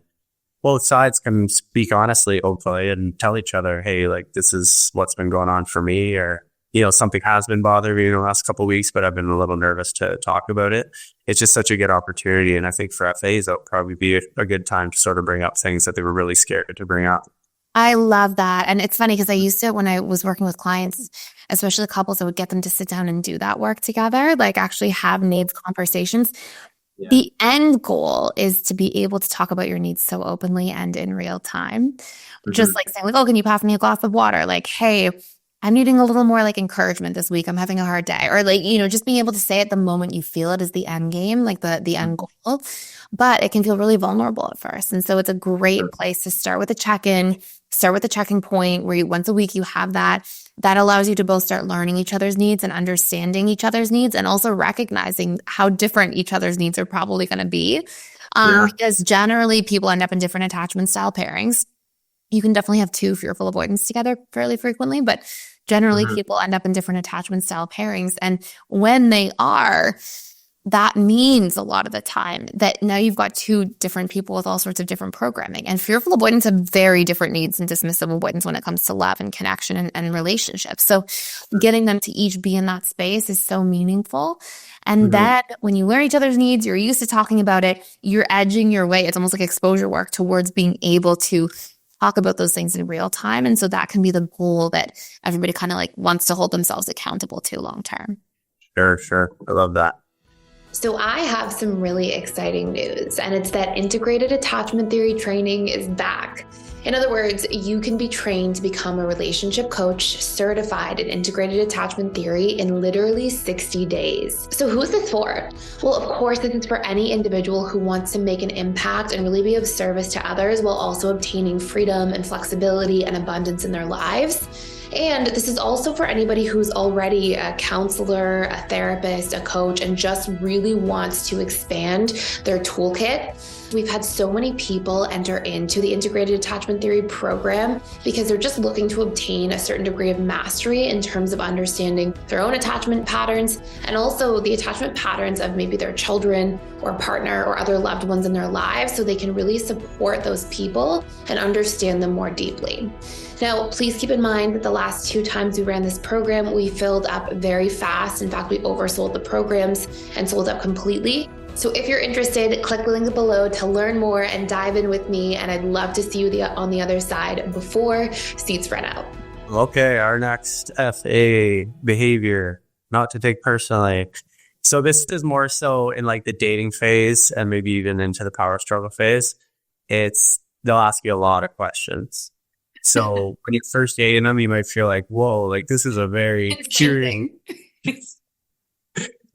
both sides can speak honestly, hopefully, and tell each other, hey, like, this is what's been going on for me, or, something has been bothering me in the last couple of weeks, but I've been a little nervous to talk about it. It's just such a good opportunity. And I think for FAs, that would probably be a good time to sort of bring up things that they were really scared to bring up. I love that. And it's funny because I used to, when I was working with clients, especially couples, I would get them to sit down and do that work together, like actually have needs conversations. Yeah. The end goal is to be able to talk about your needs so openly and in real time. Just like saying, like, oh, can you pass me a glass of water? Like, hey, I'm needing a little more like encouragement this week. I'm having a hard day. Or like, just being able to say it the moment you feel it is the end game, like the end goal. But it can feel really vulnerable at first. And so it's a great place to start with a check-in, start with a checking point where once a week you have that. That allows you to both start learning each other's needs and understanding each other's needs, and also recognizing how different each other's needs are probably going to be. Because generally people end up in different attachment style pairings. You can definitely have two fearful avoidants together fairly frequently, but generally people end up in different attachment style pairings. And when they are, that means a lot of the time that now you've got two different people with all sorts of different programming. And fearful avoidants have very different needs than dismissive avoidants when it comes to love and connection and relationships. So getting them to each be in that space is so meaningful. And then when you learn each other's needs, you're used to talking about it, you're edging your way. It's almost like exposure work towards being able to talk about those things in real time. And so that can be the goal that everybody kind of like wants to hold themselves accountable to long term. Sure. I love that. So I have some really exciting news, and it's that integrated attachment theory training is back. In other words, you can be trained to become a relationship coach certified in integrated attachment theory in literally 60 days. So who is this for? Well, of course, this is for any individual who wants to make an impact and really be of service to others while also obtaining freedom and flexibility and abundance in their lives. And this is also for anybody who's already a counselor, a therapist, a coach, and just really wants to expand their toolkit. We've had so many people enter into the integrated attachment theory program because they're just looking to obtain a certain degree of mastery in terms of understanding their own attachment patterns, and also the attachment patterns of maybe their children or partner or other loved ones in their lives, so they can really support those people and understand them more deeply. Now, please keep in mind that the last 2 times we ran this program, we filled up very fast. In fact, we oversold the programs and sold out completely. So if you're interested, click the link below to learn more and dive in with me. And I'd love to see you on the other side before seats run out. Okay, our next FA behavior, not to take personally. So this is more so in like the dating phase and maybe even into the power struggle phase. They'll ask you a lot of questions. So when you're first dating them, you might feel like, whoa, like this is a very curious, because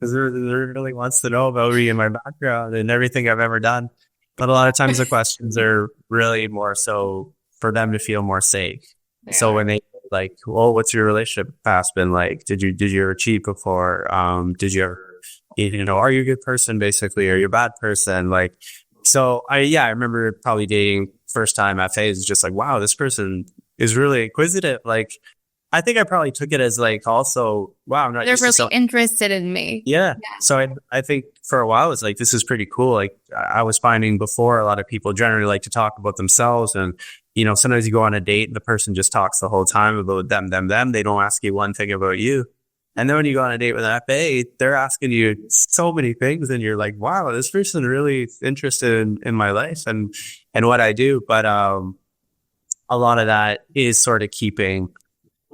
they really wants to know about me and my background and everything I've ever done. But a lot of times the questions are really more so for them to feel more safe. Yeah. So when they like, well, what's your relationship past been like? Did you ever cheat before? Did you ever, are you a good person basically? Are you a bad person? Like, so I remember probably dating first time FA is just like, wow, this person is really inquisitive. Like, I think I probably took it as like also, wow, I'm not they're really interested in me. Yeah. So I think for a while it's like, this is pretty cool. Like I was finding before a lot of people generally like to talk about themselves and sometimes you go on a date and the person just talks the whole time about them. They don't ask you one thing about you. And then when you go on a date with an FA, they're asking you so many things and you're like, wow, this person really interested in my life and what I do. But a lot of that is sort of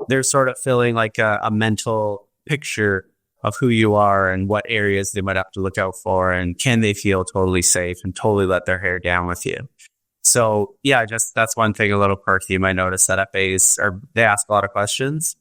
they're sort of filling like a mental picture of who you are and what areas they might have to look out for, and can they feel totally safe and totally let their hair down with you. So yeah, just that's one thing, a little perk you might notice that FAs they ask a lot of questions.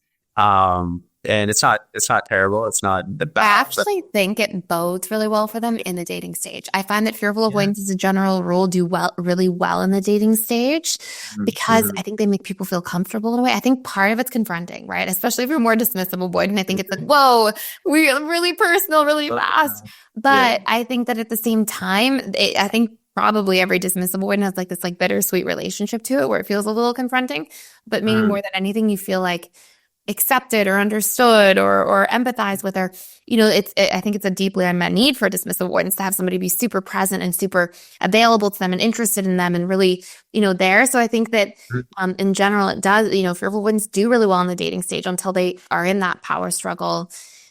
And it's not terrible. It's not the bad. I actually think it bodes really well for them in the dating stage. I find that fearful avoidance as a general rule do really well in the dating stage because I think they make people feel comfortable in a way. I think part of it's confronting, right? Especially if you're more dismissive avoidant. I think it's like, whoa, we're really personal, really fast. But I think that at the same time, I think probably every dismissive avoidant has like this like bittersweet relationship to it where it feels a little confronting. But maybe more than anything, you feel like accepted or understood or empathize with, or I think it's a deeply unmet need for dismissive avoidance to have somebody be super present and super available to them and interested in them and really there. So I think that in general it does, fearful avoidants do really well in the dating stage until they are in that power struggle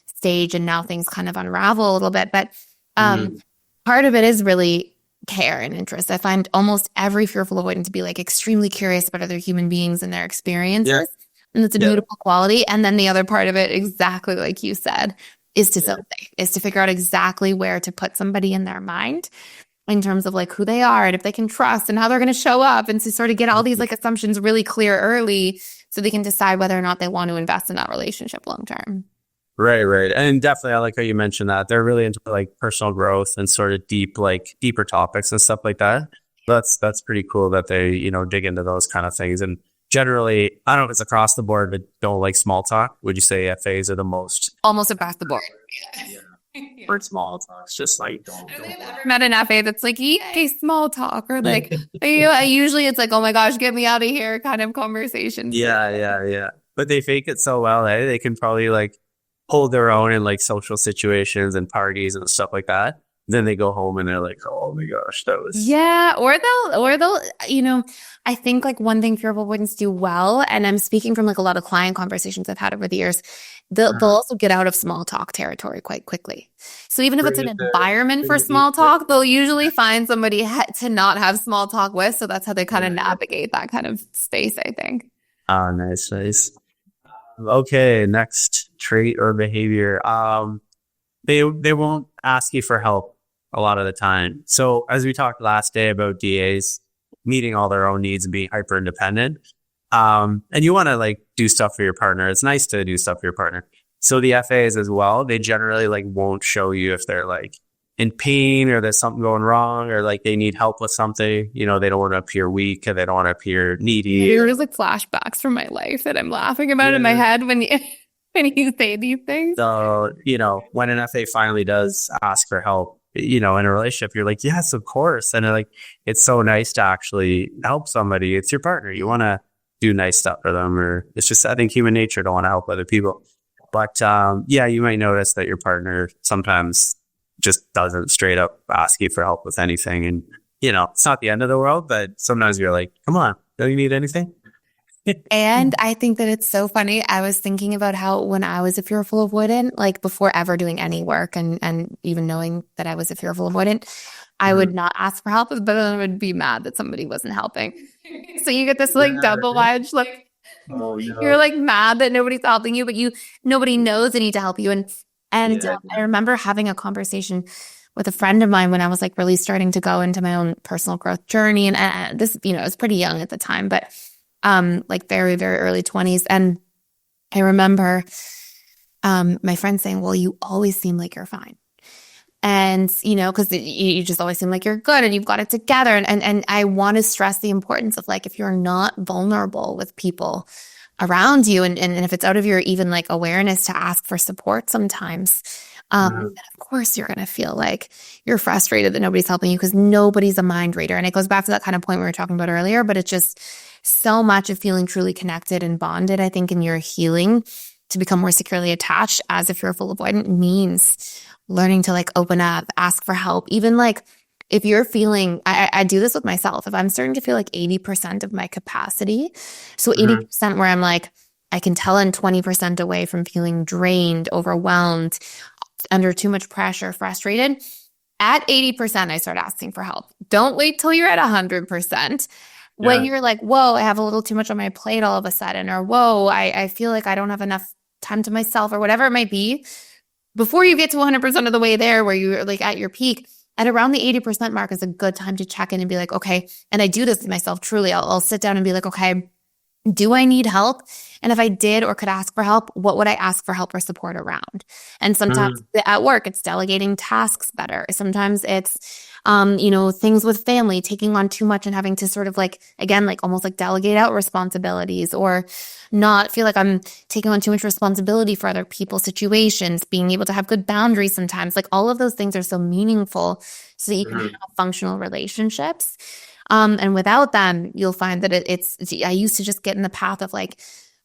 stage and now things kind of unravel a little bit. But part of it is really care and interest. I find almost every fearful avoidant to be like extremely curious about other human beings and their experiences. And it's a beautiful quality. And then the other part of it, exactly like you said, is to figure out exactly where to put somebody in their mind in terms of like who they are and if they can trust and how they're going to show up, and to sort of get all these like assumptions really clear early so they can decide whether or not they want to invest in that relationship long term. Right. And definitely, I like how you mentioned that. They're really into like personal growth and sort of deeper topics and stuff like that. That's pretty cool that they, dig into those kind of things. And generally, I don't know if it's across the board, but don't like small talk. Would you say FAs are the most? Almost across the board. For small talk, it's just like, I don't think I've ever met an FA that's like, yay, small talk, or like, usually it's like, oh my gosh, get me out of here kind of conversation. Yeah. But they fake it so well, eh? They can probably like hold their own in like social situations and parties and stuff like that. Then they go home and they're like, oh my gosh, that was... Yeah, or they'll, I think like one thing fearful avoidants do well, and I'm speaking from like a lot of client conversations I've had over the years, they'll also get out of small talk territory quite quickly. So even if it's an environment for small talk, they'll usually find somebody to not have small talk with. So that's how they kind of navigate that kind of space, I think. Oh, nice. Okay, next trait or behavior. They won't ask you for help a lot of the time. So as we talked last day about DAs meeting all their own needs and being hyper independent, and you want to like do stuff for your partner. It's nice to do stuff for your partner. So the FAs as well, they generally like won't show you if they're like in pain or there's something going wrong or like they need help with something. They don't want to appear weak and they don't want to appear needy. There's like flashbacks from my life that I'm laughing about in my head when you say these things. So, when an FA finally does ask for help, in a relationship, you're like, yes, of course. And it's so nice to actually help somebody. It's your partner. You want to do nice stuff for them, or it's just, I think, human nature to want to help other people. But you might notice that your partner sometimes just doesn't straight up ask you for help with anything. And, it's not the end of the world, but sometimes you're like, come on, don't you need anything? And I think that it's so funny. I was thinking about how when I was a fearful avoidant, like before ever doing any work and even knowing that I was a fearful avoidant, I would not ask for help, but then I would be mad that somebody wasn't helping. So you get this like double-edged, like you're like mad that nobody's helping you, but nobody knows they need to help you. And I remember having a conversation with a friend of mine when I was like really starting to go into my own personal growth journey. And this, I was pretty young at the time, but like very, very early 20s. And I remember my friend saying, well, you always seem like you're fine. And, because you just always seem like you're good and you've got it together. And I want to stress the importance of like, if you're not vulnerable with people around you and if it's out of your even like awareness to ask for support sometimes, then of course you're going to feel like you're frustrated that nobody's helping you because nobody's a mind reader. And it goes back to that kind of point we were talking about earlier, but it's just so much of feeling truly connected and bonded, I think, in your healing to become more securely attached as a fearful avoidant means learning to like open up, ask for help, even like if you're feeling, I do this with myself. If I'm starting to feel like 80% of my capacity, so 80% where I'm like, I can tell I'm 20% away from feeling drained, overwhelmed, under too much pressure, frustrated. At 80%, I start asking for help. Don't wait till you're at 100%. When you're like, whoa, I have a little too much on my plate all of a sudden, or whoa, I feel like I don't have enough time to myself, or whatever it might be. Before you get to 100% of the way there, where you're like at your peak, at around the 80% mark is a good time to check in and be like, okay, and I do this to myself truly. I'll sit down and be like, okay, do I need help? And if I did or could ask for help, what would I ask for help or support around? And sometimes at work, it's delegating tasks better. Sometimes it's, things with family, taking on too much and having to sort of like, again, like almost like delegate out responsibilities, or not feel like I'm taking on too much responsibility for other people's situations, being able to have good boundaries sometimes. Like all of those things are so meaningful so that you can have functional relationships. And without them, you'll find that I used to just get in the path of like,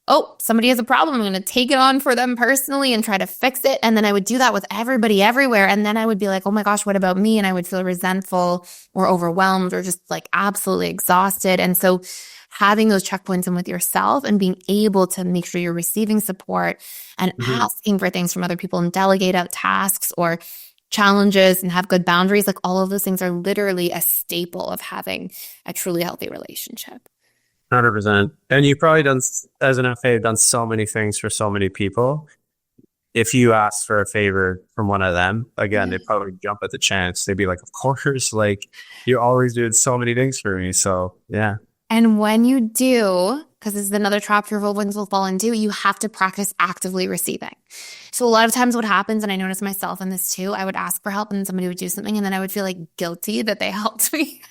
oh, somebody has a problem. I'm going to take it on for them personally and try to fix it. And then I would do that with everybody everywhere. And then I would be like, oh my gosh, what about me? And I would feel resentful or overwhelmed or just like absolutely exhausted. And so having those checkpoints in with yourself and being able to make sure you're receiving support and asking for things from other people and delegate out tasks or challenges and have good boundaries, like all of those things are literally a staple of having a truly healthy relationship. 100%. And you've probably done, as an FA, done so many things for so many people. If you ask for a favor from one of them, again, they'd probably jump at the chance. They'd be like, of course, like you're always doing so many things for me. So yeah. And when you do, because this is another trap your avoidants will fall into, you have to practice actively receiving. So a lot of times what happens, and I notice myself in this too, I would ask for help and somebody would do something and then I would feel like guilty that they helped me.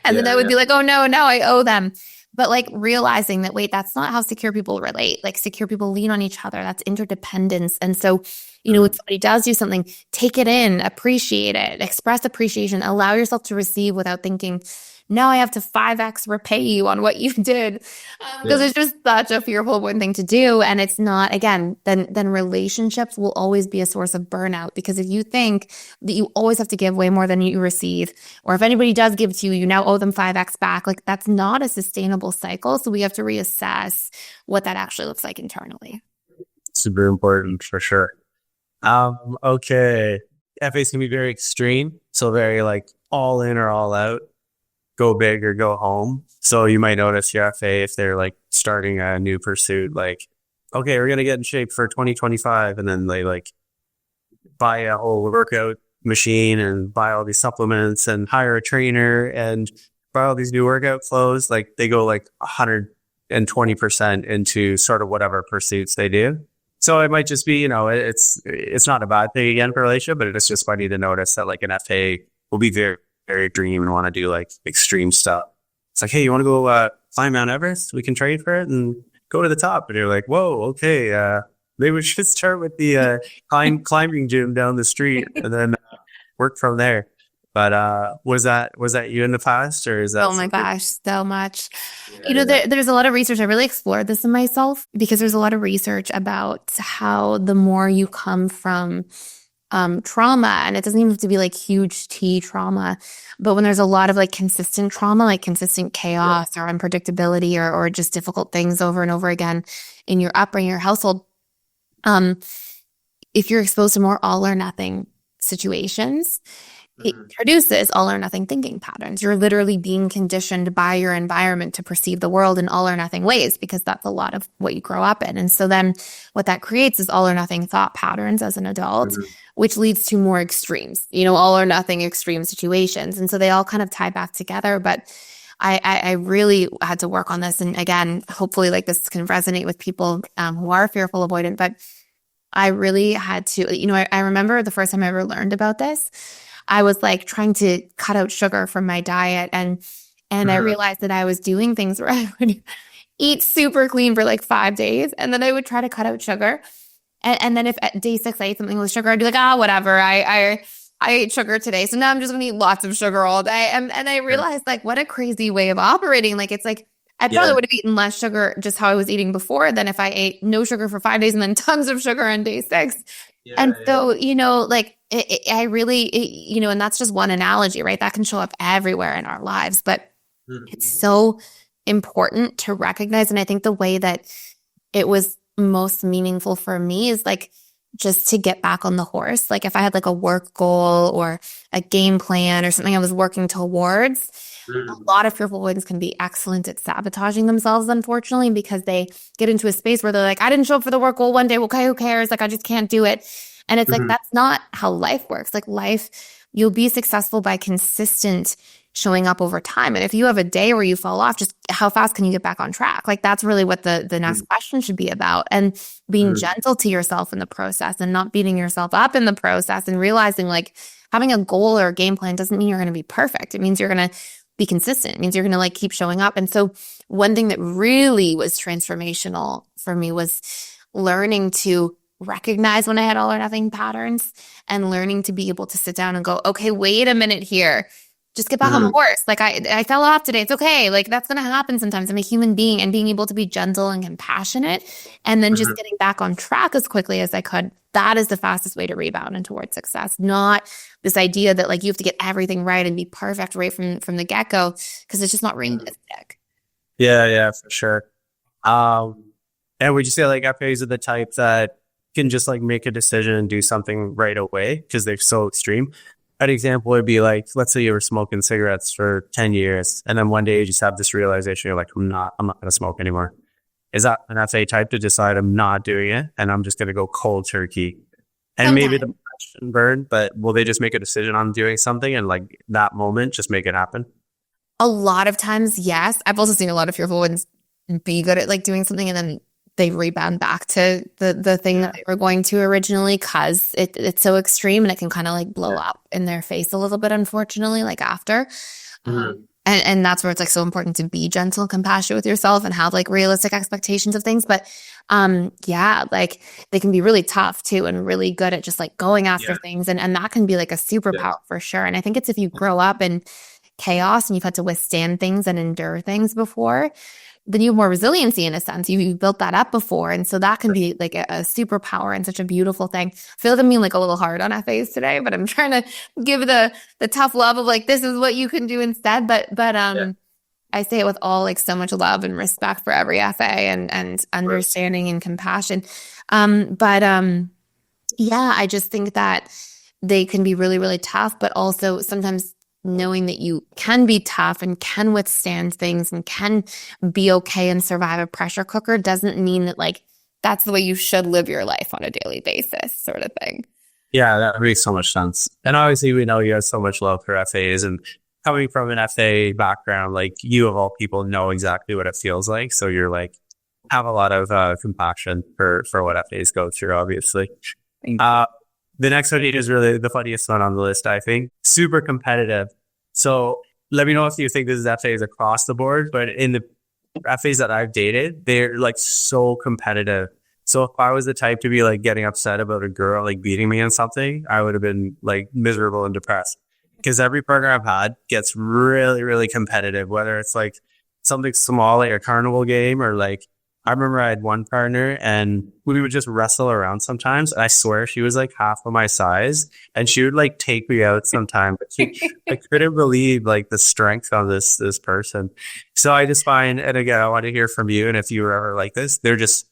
And then I would be like, oh no, I owe them. But like realizing that, wait, that's not how secure people relate. Like secure people lean on each other. That's interdependence. And so, when somebody does do something, take it in, appreciate it, express appreciation, allow yourself to receive without thinking, now I have to 5x repay you on what you did. Because it's just such a fearful one thing to do. And it's not, again, then relationships will always be a source of burnout. Because if you think that you always have to give way more than you receive, or if anybody does give to you, you now owe them 5x back, like that's not a sustainable cycle. So we have to reassess what that actually looks like internally. Super important for sure. Okay. FAs can be very extreme. So very like all in or all out. Go big or go home. So you might notice your FA, if they're like starting a new pursuit, like, okay, we're going to get in shape for 2025. And then they like buy a whole workout machine and buy all these supplements and hire a trainer and buy all these new workout clothes. Like they go like 120% into sort of whatever pursuits they do. So it might just be, it's not a bad thing again for a relationship, but it's just funny to notice that like an FA will be very, very dream and want to do like extreme stuff. It's like, hey, you want to go climb Mount Everest? We can trade for it and go to the top. And you're like, whoa, okay. Maybe we should start with the climbing gym down the street and then work from there. But was that you in the past, or is that? Oh my gosh, so much. There's a lot of research. I really explored this in myself because there's a lot of research about how the more you come from trauma, and it doesn't even have to be like huge T trauma, but when there's a lot of like consistent trauma, like consistent chaos or unpredictability or just difficult things over and over again in your upbringing, your household, if you're exposed to more all or nothing situations, it produces all or nothing thinking patterns. You're literally being conditioned by your environment to perceive the world in all or nothing ways because that's a lot of what you grow up in. And so then what that creates is all or nothing thought patterns as an adult, which leads to more extremes, all or nothing extreme situations. And so they all kind of tie back together. But I really had to work on this. And again, hopefully like this can resonate with people who are fearful avoidant. But I really had to, I remember the first time I ever learned about this, I was like trying to cut out sugar from my diet. And I realized that I was doing things where I would eat super clean for like 5 days. And then I would try to cut out sugar. And then if at day 6 I ate something with sugar, I'd be like, whatever. I ate sugar today. So now I'm just going to eat lots of sugar all day. And I realized like what a crazy way of operating. Like, it's like I probably would have eaten less sugar just how I was eating before than if I ate no sugar for 5 days and then tons of sugar on day 6. So, like I really, and that's just one analogy, right? That can show up everywhere in our lives, but it's so important to recognize. And I think the way that it was most meaningful for me is like just to get back on the horse. Like if I had like a work goal or a game plan or something I was working towards, a lot of fearful avoidants can be excellent at sabotaging themselves, unfortunately, because they get into a space where they're like, I didn't show up for the work goal one day. Okay, who cares? Like, I just can't do it. And it's like, that's not how life works. Like life, you'll be successful by consistent showing up over time. And if you have a day where you fall off, just how fast can you get back on track? Like that's really what the next question should be about. And being gentle to yourself in the process and not beating yourself up in the process, and realizing like having a goal or a game plan doesn't mean you're going to be perfect. It means you're going to be consistent. It means you're going to like keep showing up. And so one thing that really was transformational for me was learning to recognize when I had all or nothing patterns and learning to be able to sit down and go, okay, wait a minute here. Just get back on the horse. Like I fell off today. It's okay. Like that's going to happen sometimes. I'm a human being, and being able to be gentle and compassionate and then just getting back on track as quickly as I could. That is the fastest way to rebound and towards success. Not this idea that like you have to get everything right and be perfect right from the get-go, because it's just not realistic. Yeah, for sure. And would you say like FAs are the type that can just like make a decision and do something right away because they're so extreme? An example would be like, let's say you were smoking cigarettes for 10 years and then one day you just have this realization, you're like, I'm not going to smoke anymore. Is that an FA type to decide I'm not doing it and I'm just going to go cold turkey? And maybe the passion burn, but will they just make a decision on doing something and like that moment just make it happen? A lot of times, yes. I've also seen a lot of fearful ones be good at like doing something and then they rebound back to the thing that they were going to originally, because it's so extreme and it can kind of like blow up in their face a little bit, unfortunately, like after. And that's where it's like so important to be gentle and compassionate with yourself and have like realistic expectations of things. But like they can be really tough too and really good at just like going after things. And that can be like a superpower for sure. And I think it's if you grow up in chaos and you've had to withstand things and endure things before, then you have more resiliency in a sense. You built that up before. And so that can be like a superpower and such a beautiful thing. I feel like I'm being like a little hard on FAs today, but I'm trying to give the tough love of like, this is what you can do instead. But I say it with all like so much love and respect for every FA and understanding and compassion. I just think that they can be really, really tough, but also sometimes knowing that you can be tough and can withstand things and can be okay and survive a pressure cooker doesn't mean that like that's the way you should live your life on a daily basis, sort of thing. Yeah, that makes so much sense. And obviously we know you have so much love for FAs, and coming from an FA background, like you of all people know exactly what it feels like. So you're like, have a lot of compassion for what FAs go through, obviously. The next one is really the funniest one on the list, I think. Super competitive. So let me know if you think this is FAs across the board, but in the FAs that I've dated, they're like so competitive. So if I was the type to be like getting upset about a girl like beating me on something, I would have been like miserable and depressed. Because every partner I've had gets really, really competitive, whether it's like something small like a carnival game or like, I remember I had one partner and we would just wrestle around sometimes. And I swear she was like half of my size and she would like take me out sometimes. I couldn't believe like the strength on this person. So I just find, and again, I want to hear from you. And if you were ever like this, they're just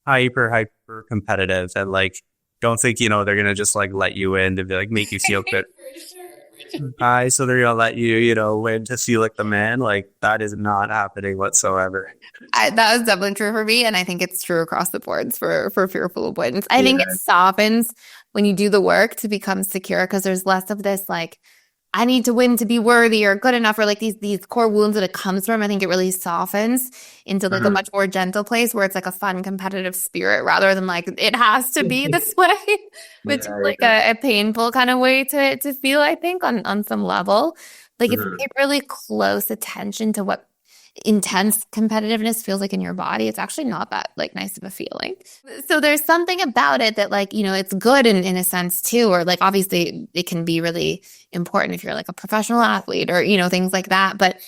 hyper competitive and like, don't think, they're going to just like let you in to be like, make you feel good. So they're gonna let you, win to feel like the man. Like that is not happening whatsoever. That was definitely true for me, and I think it's true across the boards for fearful avoidance. I think it softens when you do the work to become secure, because there's less of this like, I need to win to be worthy or good enough, or like these core wounds that it comes from. I think it really softens into like a much more gentle place where it's like a fun competitive spirit rather than like it has to be this way, which is like a painful kind of way to feel, I think, on some level. Like if you pay really close attention to what intense competitiveness feels like in your body, it's actually not that like nice of a feeling. So there's something about it that like, it's good in a sense too, or like obviously it can be really important if you're like a professional athlete or, things like that. But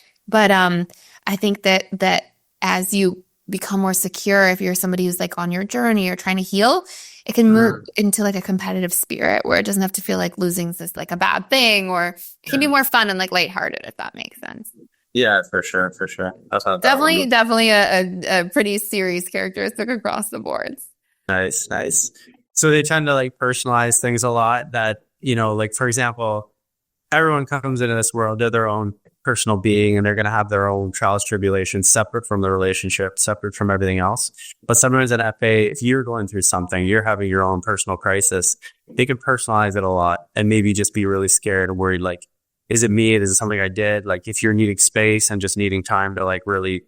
I think that as you become more secure, if you're somebody who's like on your journey or trying to heal, it can move into like a competitive spirit where it doesn't have to feel like losing is like a bad thing, or it can be more fun and like lighthearted, if that makes sense. Yeah, for sure. That's how Definitely a pretty serious characteristic across the boards. Nice. So they tend to like personalize things a lot that, like for example, everyone comes into this world, they're their own personal being, and they're going to have their own trials, tribulations, separate from the relationship, separate from everything else. But sometimes at FA, if you're going through something, you're having your own personal crisis, they can personalize it a lot and maybe just be really scared and worried, like, is it me? Is it something I did? Like if you're needing space and just needing time to like really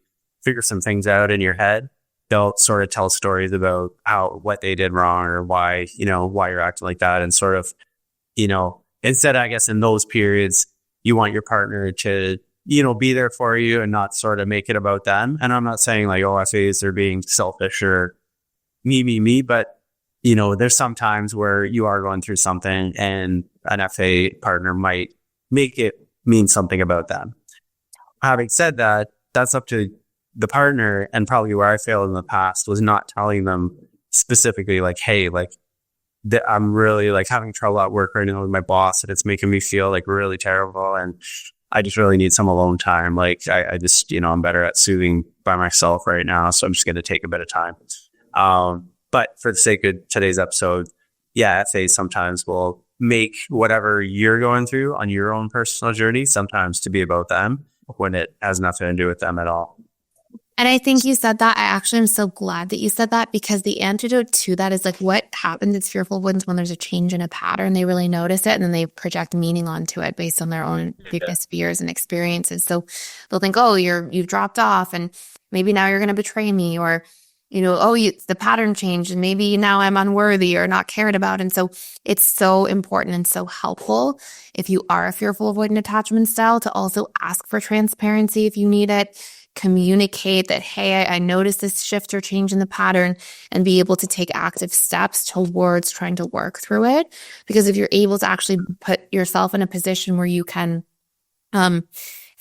figure some things out in your head, they'll sort of tell stories about what they did wrong or why you're acting like that. And sort of, instead, I guess in those periods, you want your partner to, be there for you and not sort of make it about them. And I'm not saying like, FAs are being selfish or me, but, there's some times where you are going through something and an FA partner might make it mean something about them. Having said that, that's up to the partner, and probably where I failed in the past was not telling them specifically like, hey, like I'm really like having trouble at work right now with my boss and it's making me feel like really terrible and I just really need some alone time. Like I just, I'm better at soothing by myself right now. So I'm just going to take a bit of time. But for the sake of today's episode, FAs sometimes will make whatever you're going through on your own personal journey sometimes to be about them when it has nothing to do with them at all. And I think you said that. I actually am so glad that you said that, because the antidote to that is like what happens is fearful ones when there's a change in a pattern, they really notice it and then they project meaning onto it based on their own biggest fears and experiences. So they'll think, oh, you've dropped off and maybe now you're going to betray me, or, the pattern changed and maybe now I'm unworthy or not cared about. And so it's so important and so helpful if you are a fearful avoidant attachment style to also ask for transparency if you need it. Communicate that, hey, I noticed this shift or change in the pattern, and be able to take active steps towards trying to work through it. Because if you're able to actually put yourself in a position where you can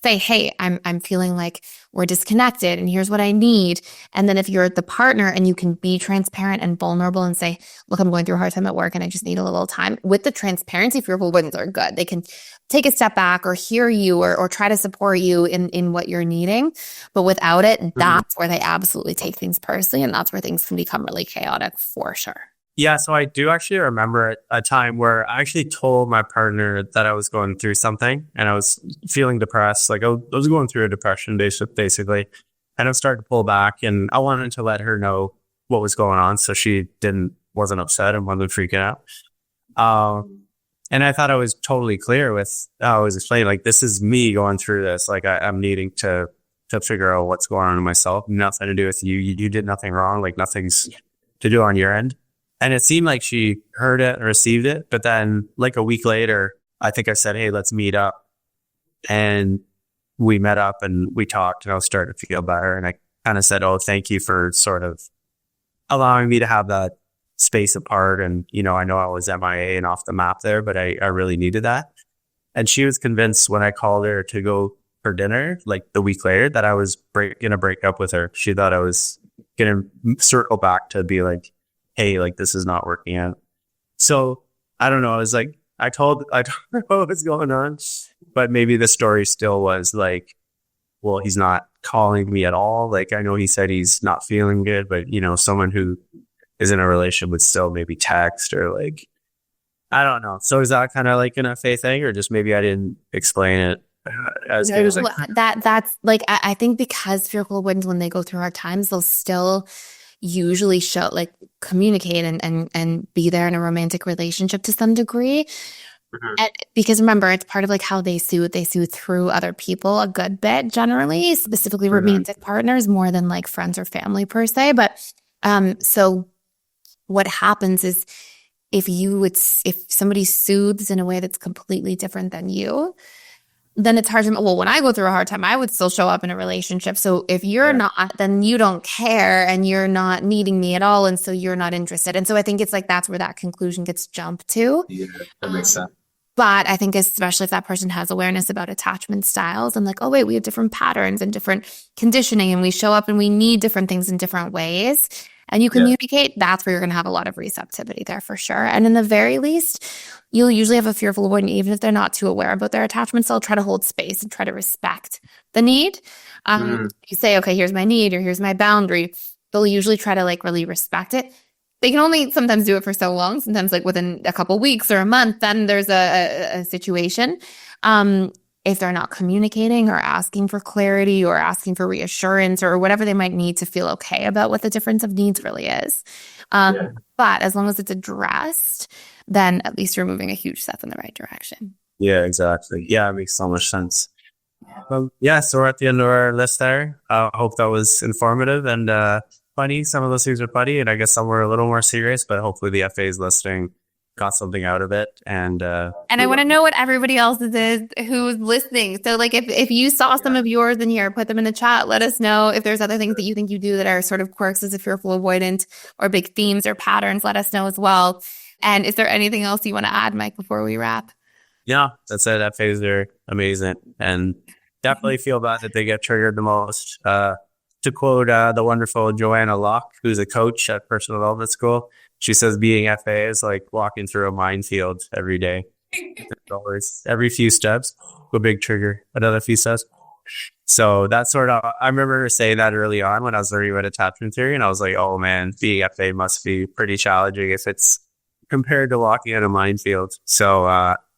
say, hey, I'm feeling like we're disconnected and here's what I need. And then if you're the partner and you can be transparent and vulnerable and say, look, I'm going through a hard time at work and I just need a little time. With the transparency, fearful avoidants are good. They can take a step back or hear you or try to support you in what you're needing. But without it, that's where they absolutely take things personally. And that's where things can become really chaotic for sure. Yeah, so I do actually remember a time where I actually told my partner that I was going through something and I was feeling depressed. Like I was going through a depression basically. And I started to pull back and I wanted to let her know what was going on so she wasn't upset and wasn't freaking out. And I thought I was totally clear with how I was explaining, like, this is me going through this. Like I'm needing to figure out what's going on in myself. Nothing to do with you. You did nothing wrong. Like nothing's to do on your end. And it seemed like she heard it and received it. But then like a week later, I think I said, hey, let's meet up. And we met up and we talked and I was starting to feel better. And I kind of said, oh, thank you for sort of allowing me to have that space apart. And, I know I was MIA and off the map there, but I really needed that. And she was convinced when I called her to go for dinner, like the week later, that I was going to break up with her. She thought I was going to circle back to be like, hey, like this is not working out. So I don't know. I was like, I told her what was going on, but maybe the story still was like, well, he's not calling me at all. Like I know he said he's not feeling good, but someone who is in a relationship would still maybe text or like, I don't know. So is that kind of like an FA thing, or just maybe I didn't explain it as good as that's like, I think because fearful avoidants, when they go through hard times, they'll still usually show like communicate and be there in a romantic relationship to some degree. And because remember, it's part of like how they soothe through other people a good bit, generally, specifically romantic partners, more than like friends or family per se. But so what happens is if somebody soothes in a way that's completely different than you, then it's hard to, well, when I go through a hard time, I would still show up in a relationship. So if you're not, then you don't care and you're not needing me at all. And so you're not interested. And so I think it's like, that's where that conclusion gets jumped to. Yeah, that makes sense. But I think especially if that person has awareness about attachment styles and like, oh, wait, we have different patterns and different conditioning and we show up and we need different things in different ways. And you communicate, that's where you're going to have a lot of receptivity there for sure. And in the very least, you'll usually have a fearful avoidant, even if they're not too aware about their attachments. They'll try to hold space and try to respect the need. You say, okay, here's my need or here's my boundary. They'll usually try to like really respect it. They can only sometimes do it for so long, sometimes like within a couple weeks or a month, then there's a situation. If they're not communicating or asking for clarity or asking for reassurance or whatever they might need to feel okay about what the difference of needs really is. But as long as it's addressed, then at least you're moving a huge step in the right direction. Yeah, exactly. Yeah, it makes so much sense. Well, yeah, so we're at the end of our list there. I hope that was informative and funny. Some of those things are funny, and I guess some were a little more serious, but hopefully the FA's listening got something out of it. And I want to know what everybody else is who's listening. So like if you saw some of yours in here, put them in the chat. Let us know if there's other things that you think you do that are sort of quirks as a fearful avoidant or big themes or patterns. Let us know as well. And is there anything else you want to add, Mike, before we wrap? Yeah, that's it. FAs are amazing and definitely feel bad that they get triggered the most. To quote the wonderful Joanna Locke, who's a coach at Personal Development School, she says being FA is like walking through a minefield every day. Every few steps, a big trigger, another few steps. So that's sort of, I remember her saying that early on when I was learning about attachment theory, and I was like, oh man, being FA must be pretty challenging if it's compared to walking in a minefield. So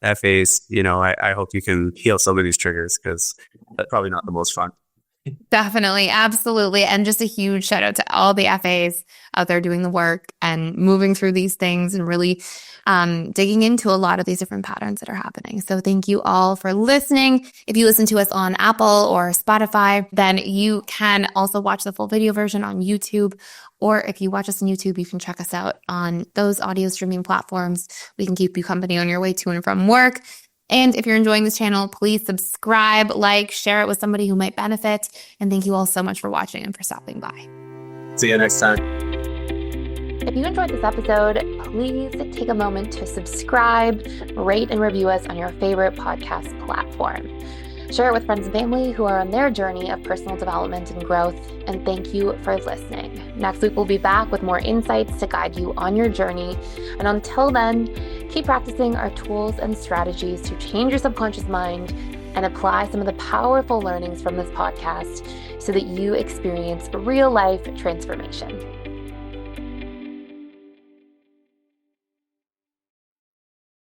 FAs, I hope you can heal some of these triggers because that's probably not the most fun. Definitely. Absolutely. And just a huge shout out to all the FAs out there doing the work and moving through these things and really digging into a lot of these different patterns that are happening. So thank you all for listening. If you listen to us on Apple or Spotify, then you can also watch the full video version on YouTube. Or if you watch us on YouTube, you can check us out on those audio streaming platforms. We can keep you company on your way to and from work. And if you're enjoying this channel, please subscribe, like, share it with somebody who might benefit. And thank you all so much for watching and for stopping by. See you next time. If you enjoyed this episode, please take a moment to subscribe, rate, and review us on your favorite podcast platform. Share it with friends and family who are on their journey of personal development and growth. And thank you for listening. Next week, we'll be back with more insights to guide you on your journey. And until then, keep practicing our tools and strategies to change your subconscious mind and apply some of the powerful learnings from this podcast so that you experience real life transformation.